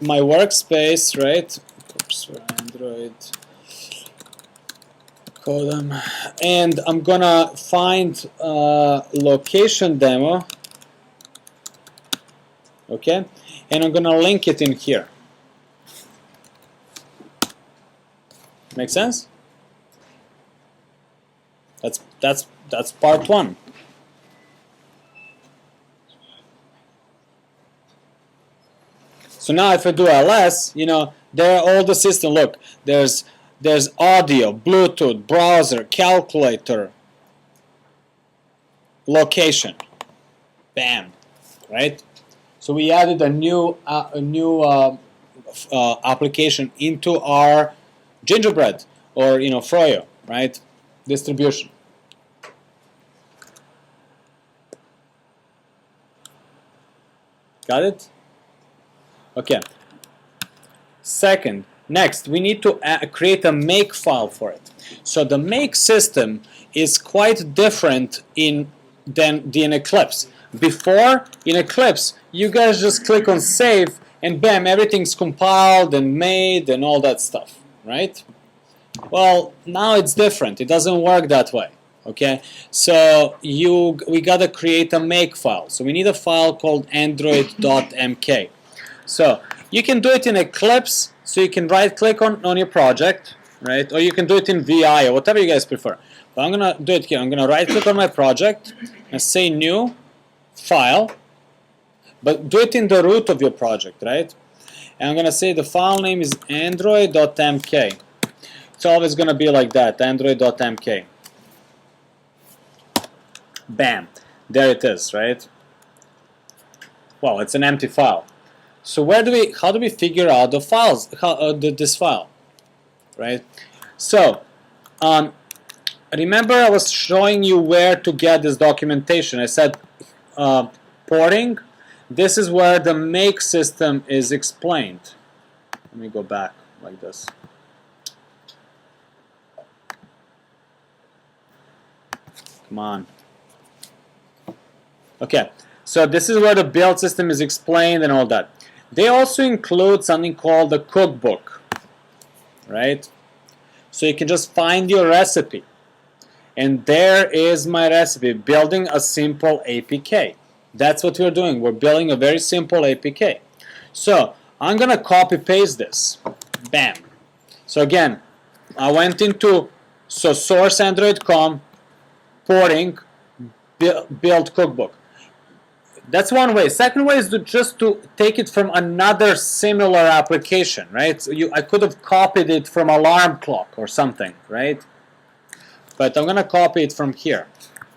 S1: my workspace, right? Oops, Android codem, and I'm gonna find location demo. Okay, and I'm gonna link it in here. Make sense? That's part one. So now if I do ls, there are all the system. Look, there's audio, Bluetooth, browser, calculator, location. Bam, right? So we added a new application into our Gingerbread or Froyo, right? Distribution. Got it? Okay. Next, we need to create a make file for it. So the make system is quite different than in Eclipse. Before, in Eclipse, you guys just click on save and bam, everything's compiled and made and all that stuff, right? Well, now it's different. It doesn't work that way. Okay, so we gotta create a make file. So we need a file called android.mk. So you can do it in Eclipse, so you can right click on your project, right? Or you can do it in VI or whatever you guys prefer. But I'm gonna do it here. I'm gonna right click on my project and say new file, but do it in the root of your project, right? And I'm gonna say the file name is android.mk. It's always gonna be like that, android.mk. Bam, there it is, right? Well, it's an empty file. So how do we figure out the files, this file, right? So remember I was showing you where to get this documentation. I said porting. This is where the make system is explained. Let me go back like this. Come on. Okay, so this is where the build system is explained and all that. They also include something called the cookbook, right? So you can just find your recipe. And there is my recipe, building a simple APK. That's what we're doing. We're building a very simple APK. So I'm going to copy paste this. Bam. So again, I went into source Android.com, porting, build cookbook. That's one way. Second way is just to take it from another similar application, right? So I could have copied it from alarm clock or something, right? But I'm going to copy it from here,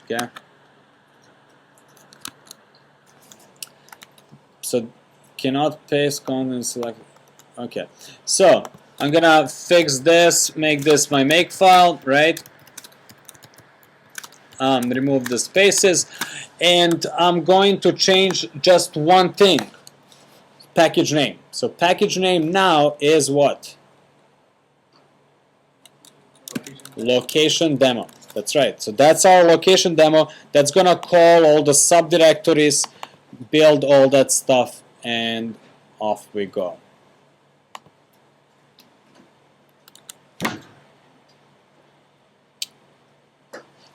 S1: okay? So cannot paste content select. Okay. So I'm going to fix this, make this my make file, right? Remove the spaces, and I'm going to change just one thing, package name. So package name now is what? Location demo. That's right. So that's our location demo. That's going to call all the subdirectories, build all that stuff, and off we go.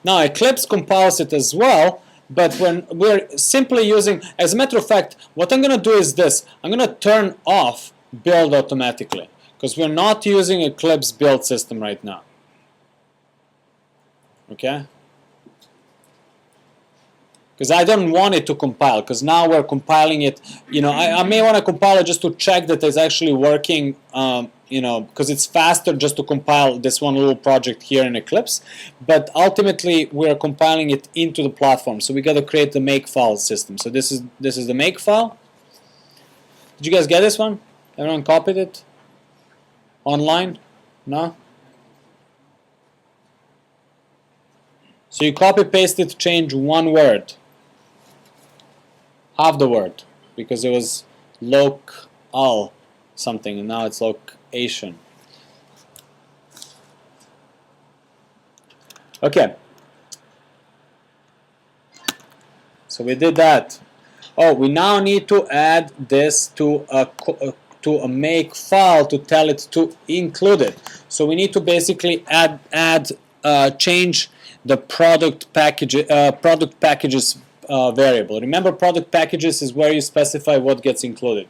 S1: Now Eclipse compiles it as well, but when we're simply using, as a matter of fact, what I'm going to do is this. I'm going to turn off build automatically, because we're not using Eclipse build system right now. Okay? Because I don't want it to compile, because now we're compiling it. You know, I may want to compile it just to check that it's actually working because it's faster just to compile this one little project here in Eclipse, but ultimately we're compiling it into the platform, so we got to create the makefile system. So this is the makefile. Did you guys get this one? Everyone copied it online? No? So you copy paste it, change one word, half the word, because it was local something, and now it's location. Okay. So we did that. Oh, we now need to add this to a make file to tell it to include it. So we need to basically change the product packages variable. Remember, product packages is where you specify what gets included.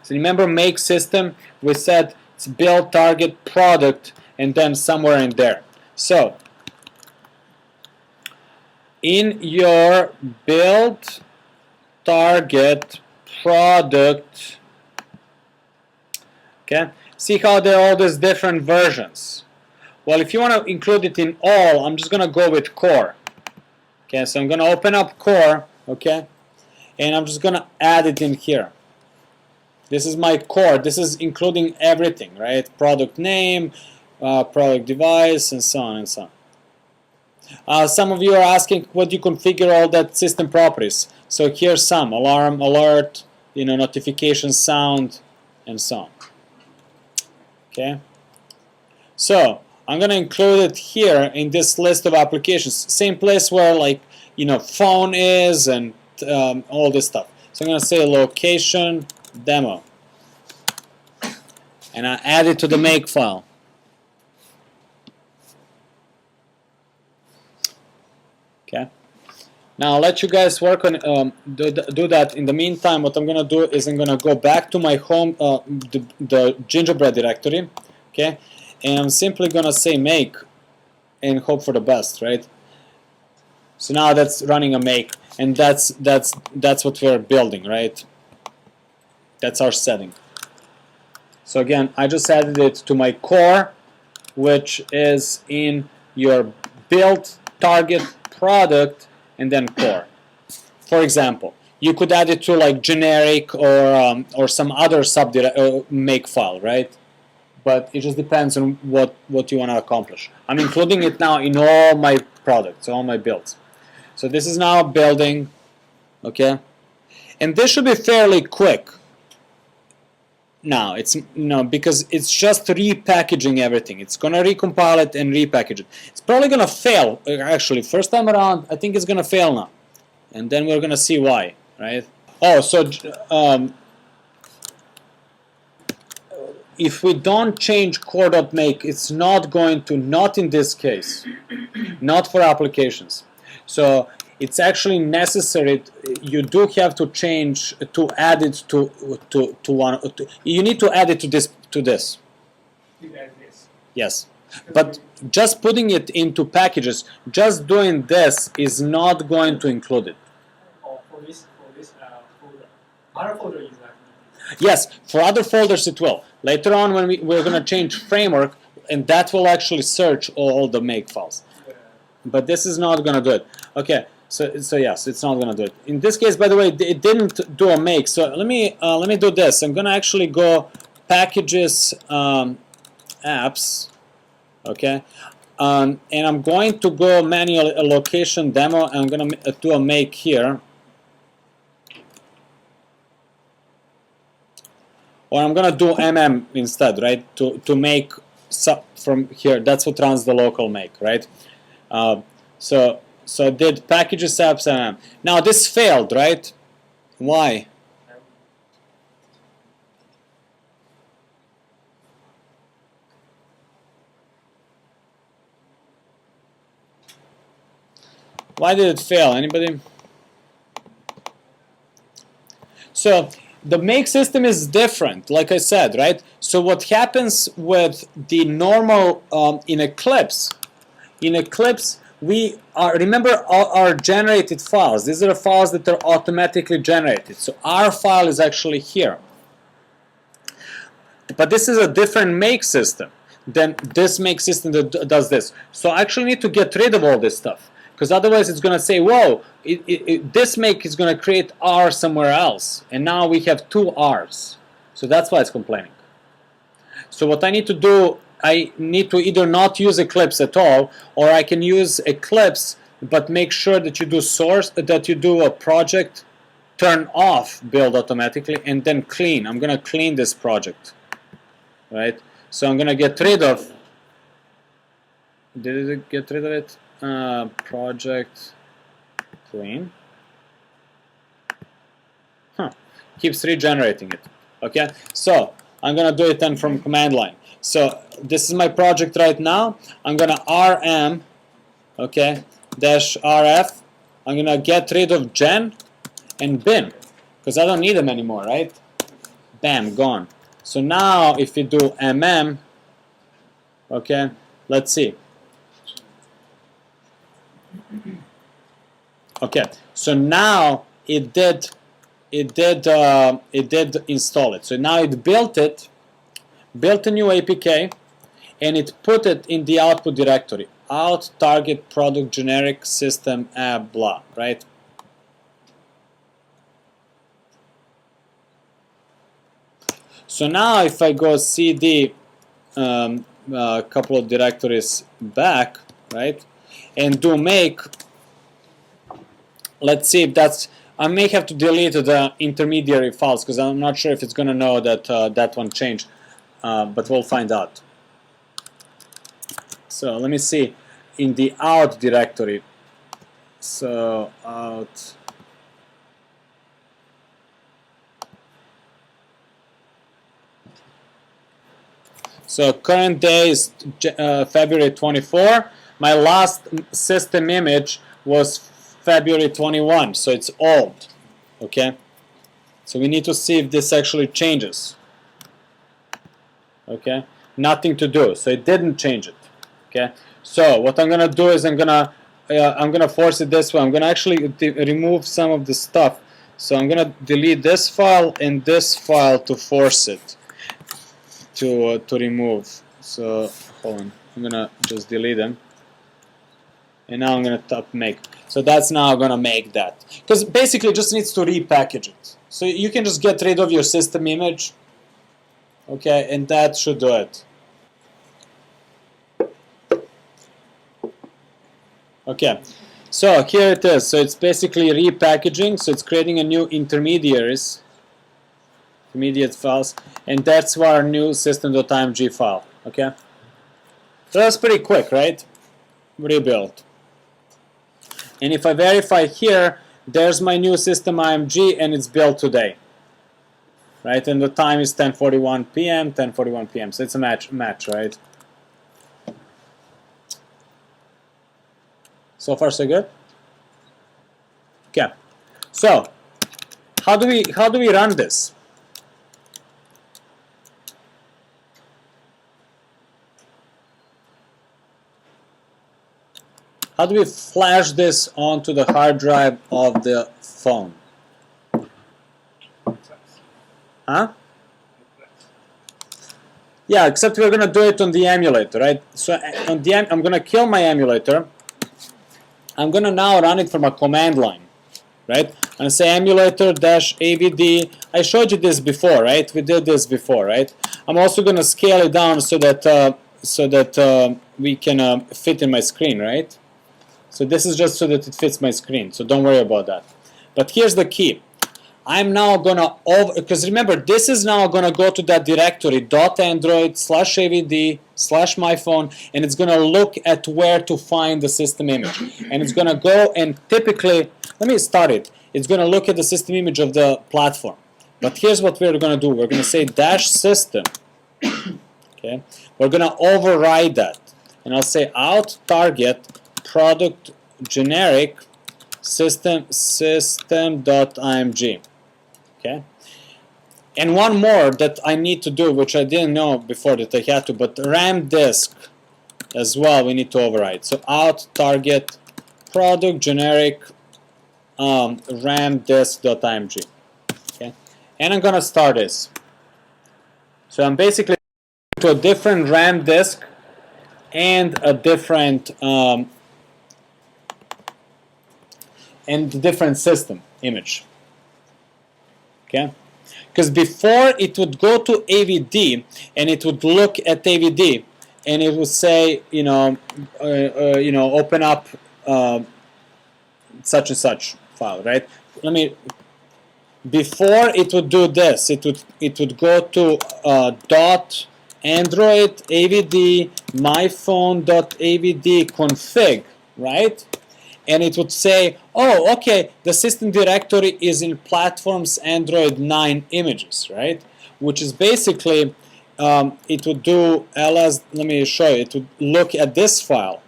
S1: So remember, make system, we said it's build, target, product, and then somewhere in there. So in your build, target, product, okay, see how there are all these different versions. Well, if you want to include it in all, I'm just going to go with core. Okay, so I'm going to open up core, okay, and I'm just going to add it in here. This is my core. This is including everything, right? Product name, product device, and so on and so on. Some of you are asking, what do you configure all that system properties? So here's some: alarm, alert, notification, sound, and so on. Okay. So I'm going to include it here in this list of applications. Same place where, like, phone is and all this stuff. So I'm going to say location demo, and I add it to the make file. Okay. Now I'll let you guys work on do that. In the meantime, what I'm going to do is I'm going to go back to my home, the gingerbread directory. Okay, and I'm simply going to say make and hope for the best, right? So now that's running a make, and that's what we're building, right? That's our setting. So again, I just added it to my core, which is in your build, target, product, and then core. For example, you could add it to like generic or some other make file, right? But it just depends on what you want to accomplish. I'm including it now in all my products, all my builds. So this is now building, okay? And this should be fairly quick. Now it's because it's just repackaging everything. It's gonna recompile it and repackage it. It's probably gonna fail. Actually, first time around, I think it's gonna fail now, and then we're gonna see why, right? Oh, so if we don't change core.make, it's not going to, not in this case, not for applications. So it's actually necessary. You do have to change to add it to one. You need to add it to this.
S2: You add this.
S1: Yes, but just putting it into packages, just doing this is not going to include it.
S2: Or for this folder. Other folder is like.
S1: Yes, for other folders it will. Later on, when we're going to change framework, and that will actually search all the make files. Yeah. But this is not going to do it. Okay. So yes, it's not going to do it. In this case, by the way, it didn't do a make. So let me do this. I'm going to actually go packages, apps, okay, and I'm going to go manual location demo. And I'm going to do a make here, or I'm going to do instead, right? To make from here. That's what runs the local make, right? So I did packages, apps, and now this failed, right? Why? Why did it fail? Anybody? So the make system is different, like I said, right? So what happens with the normal in Eclipse, we remember our generated files. These are the files that are automatically generated. So our file is actually here. But this is a different make system than this make system that does this. So I actually need to get rid of all this stuff, because otherwise it's going to say, whoa, this make is going to create R somewhere else, and now we have two R's. So that's why it's complaining. So what I need to do, I need to either not use Eclipse at all, or I can use Eclipse, but make sure that you do a project, turn off build automatically, and then clean. I'm going to clean this project, right? So I'm going to get rid of, did it get rid of it? Project clean. Keeps regenerating it. Okay, so I'm going to do it then from command line. So this is my project right now. I'm going to rm, okay, -rf. I'm going to get rid of gen and bin, because I don't need them anymore, right? Bam, gone. So now if you do okay, let's see. Okay, so now it did install it. So now it built a new APK, and it put it in the output directory. Out target product generic system app blah, right? So now if I go cd a couple of directories back, right, and do make, let's see if that's, I may have to delete the intermediary files because I'm not sure if it's going to know that that one changed, but we'll find out. So let me see in the out directory. So out. So current day is February 24. My last system image was February 21, so it's old. Okay, so we need to see if this actually changes. Okay, nothing to do, so it didn't change it. Okay, so what I'm gonna do is I'm gonna force it this way. I'm gonna actually remove some of the stuff. So I'm gonna delete this file and this file to force it to remove. So hold on, I'm gonna just delete them, and now I'm gonna tap make. So that's now gonna make that, because basically it just needs to repackage it. So you can just get rid of your system image, okay, and that should do it. Okay, so here it is. So it's basically repackaging. So it's creating a new intermediate files, and that's our new system.img file. Okay, so that's pretty quick, right? Rebuild. And if I verify here, there's my new system.img, and it's built today, right? And the time is 10:41 p.m. 10:41 p.m. So it's a match, right? So far so good. Okay, so how do we run this? How do we flash this onto the hard drive of the phone? Huh? Yeah, except we're gonna do it on the emulator, right? So on the I'm gonna kill my emulator. I'm gonna now run it from a command line, right? I'm gonna say emulator -avd. I showed you this before, right? We did this before, right? I'm also gonna scale it down so that we can fit in my screen, right? So this is just so that it fits my screen. So don't worry about that. But here's the key. I'm now gonna because remember, this is now gonna go to that directory .android/avd/myphone, and it's gonna look at where to find the system image, and it's gonna go and typically, let me start it. It's gonna look at the system image of the platform. But here's what we're gonna do. We're gonna say -system. Okay, we're gonna override that, and I'll say out target product generic system.img. Okay, and one more that I need to do, which I didn't know before that I had to, but RAM disk as well we need to override. So out target product generic RAM disk.img. Okay, and I'm gonna start this. So I'm basically to a different RAM disk and a different system image. Okay, because before it would go to AVD and it would look at AVD and it would say, open up such and such file, right? Before it would do this, it would go to dot Android AVD myphone.avd config, right? And it would say, oh, okay, the system directory is in platforms Android 9 images, right? Which is basically, it would do ls, let me show you, it would look at this file,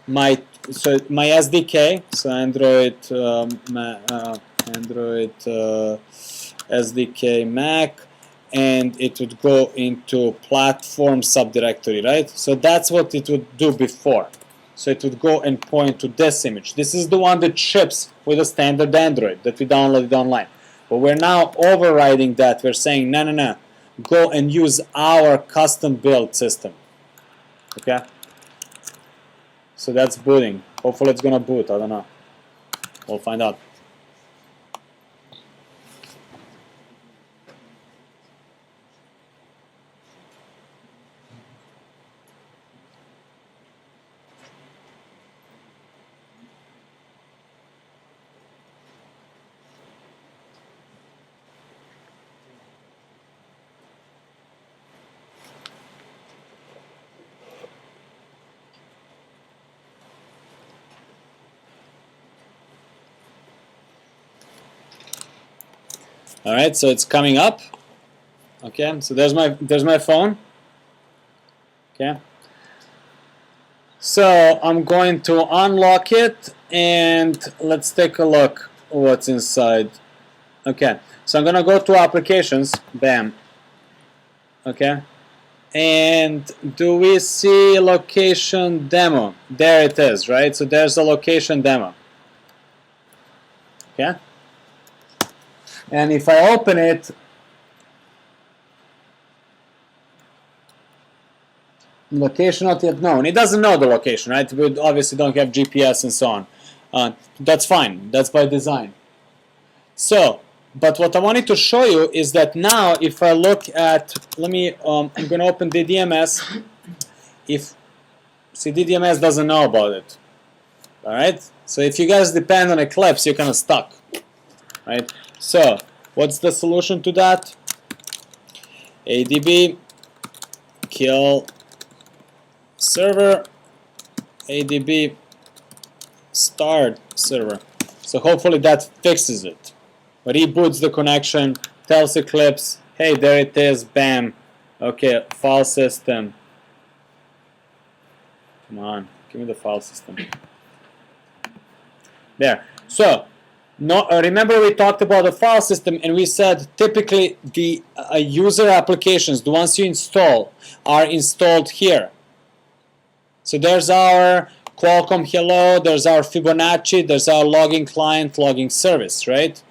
S1: my SDK, so Android SDK Mac, and it would go into platform subdirectory, right? So that's what it would do before. So it would go and point to this image. This is the one that ships with a standard Android that we downloaded online. But we're now overriding that. We're saying, no, go and use our custom built system. Okay? So that's booting. Hopefully it's going to boot. I don't know. We'll find out. All right, so it's coming up. Okay, so there's my phone. Okay, so I'm going to unlock it and let's take a look what's inside. Okay, so I'm gonna go to applications. Bam. Okay, and do we see location demo? There it is, right? So there's a location demo. Okay. And if I open it, location not yet known. It doesn't know the location, right? We obviously don't have GPS and so on. That's fine. That's by design. So, but what I wanted to show you is that now if I look at, I'm going to open DDMS. See, DDMS doesn't know about it. All right? So if you guys depend on Eclipse, you're kind of stuck, right? So, what's the solution to that? ADB kill server, ADB start server. So hopefully that fixes it. Reboots the connection, tells Eclipse, hey, there it is, bam. Okay, file system. Come on, give me the file system. There. So, remember we talked about the file system and we said typically the user applications, the ones you install, are installed here. So there's our Qualcomm Hello, there's our Fibonacci, there's our logging client, logging service, right?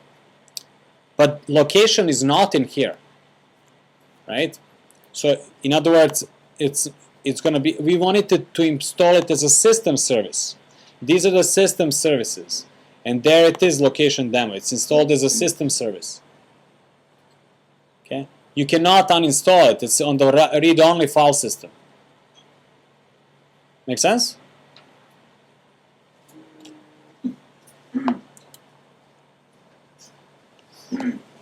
S1: But location is not in here, right? So in other words, it's going to be, we wanted to install it as a system service. These are the system services. And there it is, location demo. It's installed as a system service. Okay? You cannot uninstall it. It's on the read-only file system. Make sense?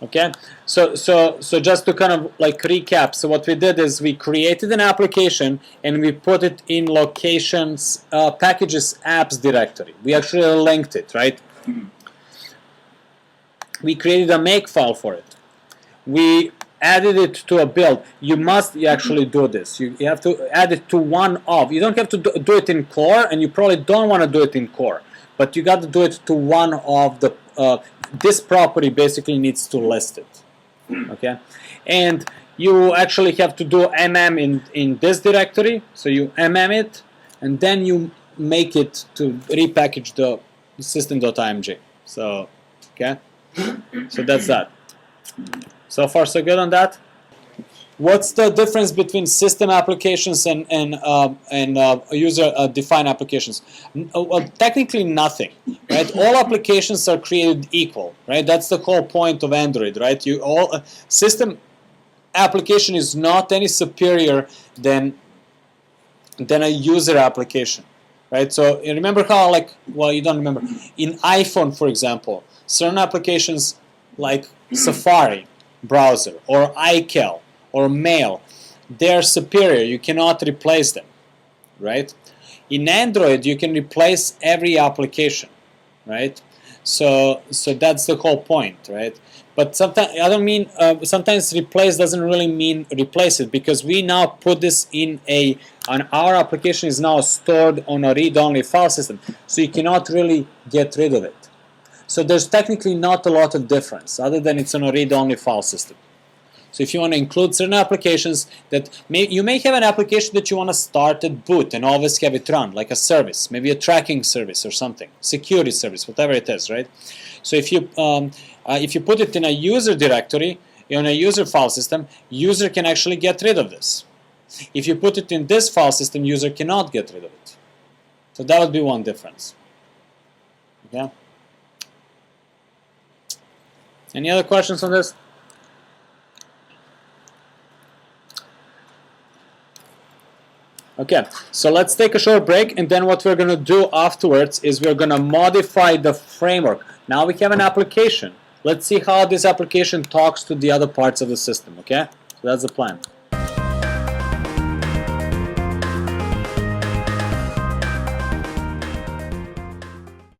S1: Okay, so just to kind of like recap, so what we did is we created an application and we put it in locations, packages, apps directory. We actually linked it, right? We created a make file for it. We added it to a build. You actually do this. You have to add it to one of. You don't have to do it in core, and you probably don't want to do it in core, but you got to do it to one of the. This property basically needs to list it, okay? And you actually have to do mm in this directory, so you mm it, and then you make it to repackage the system.img. So, okay? So that's that. So far so good on that? What's the difference between system applications and user defined applications? Well, technically nothing, right? All applications are created equal, right? That's the whole point of Android, right? You all system application is not any superior than a user application, right? So you remember how, like, well, you don't remember, in iPhone, for example, certain applications like Safari browser or iCal or Mail, they're superior. You cannot replace them, right? In Android, you can replace every application, right? So that's the whole point, right? But sometimes I don't mean sometimes replace doesn't really mean replace it, because we now put this in our application is now stored on a read-only file system, so you cannot really get rid of it. So there's technically not a lot of difference other than it's on a read-only file system. So if you want to include certain applications that you may have an application that you want to start at boot and always have it run, like a service, maybe a tracking service or something, security service, whatever it is, right? So if you put it in a user directory, in a user file system, user can actually get rid of this. If you put it in this file system, user cannot get rid of it. So that would be one difference. Okay. Any other questions on this? Okay, so let's take a short break, and then what we're going to do afterwards is we're going to modify the framework. Now we have an application. Let's see how this application talks to the other parts of the system, okay? So that's the plan.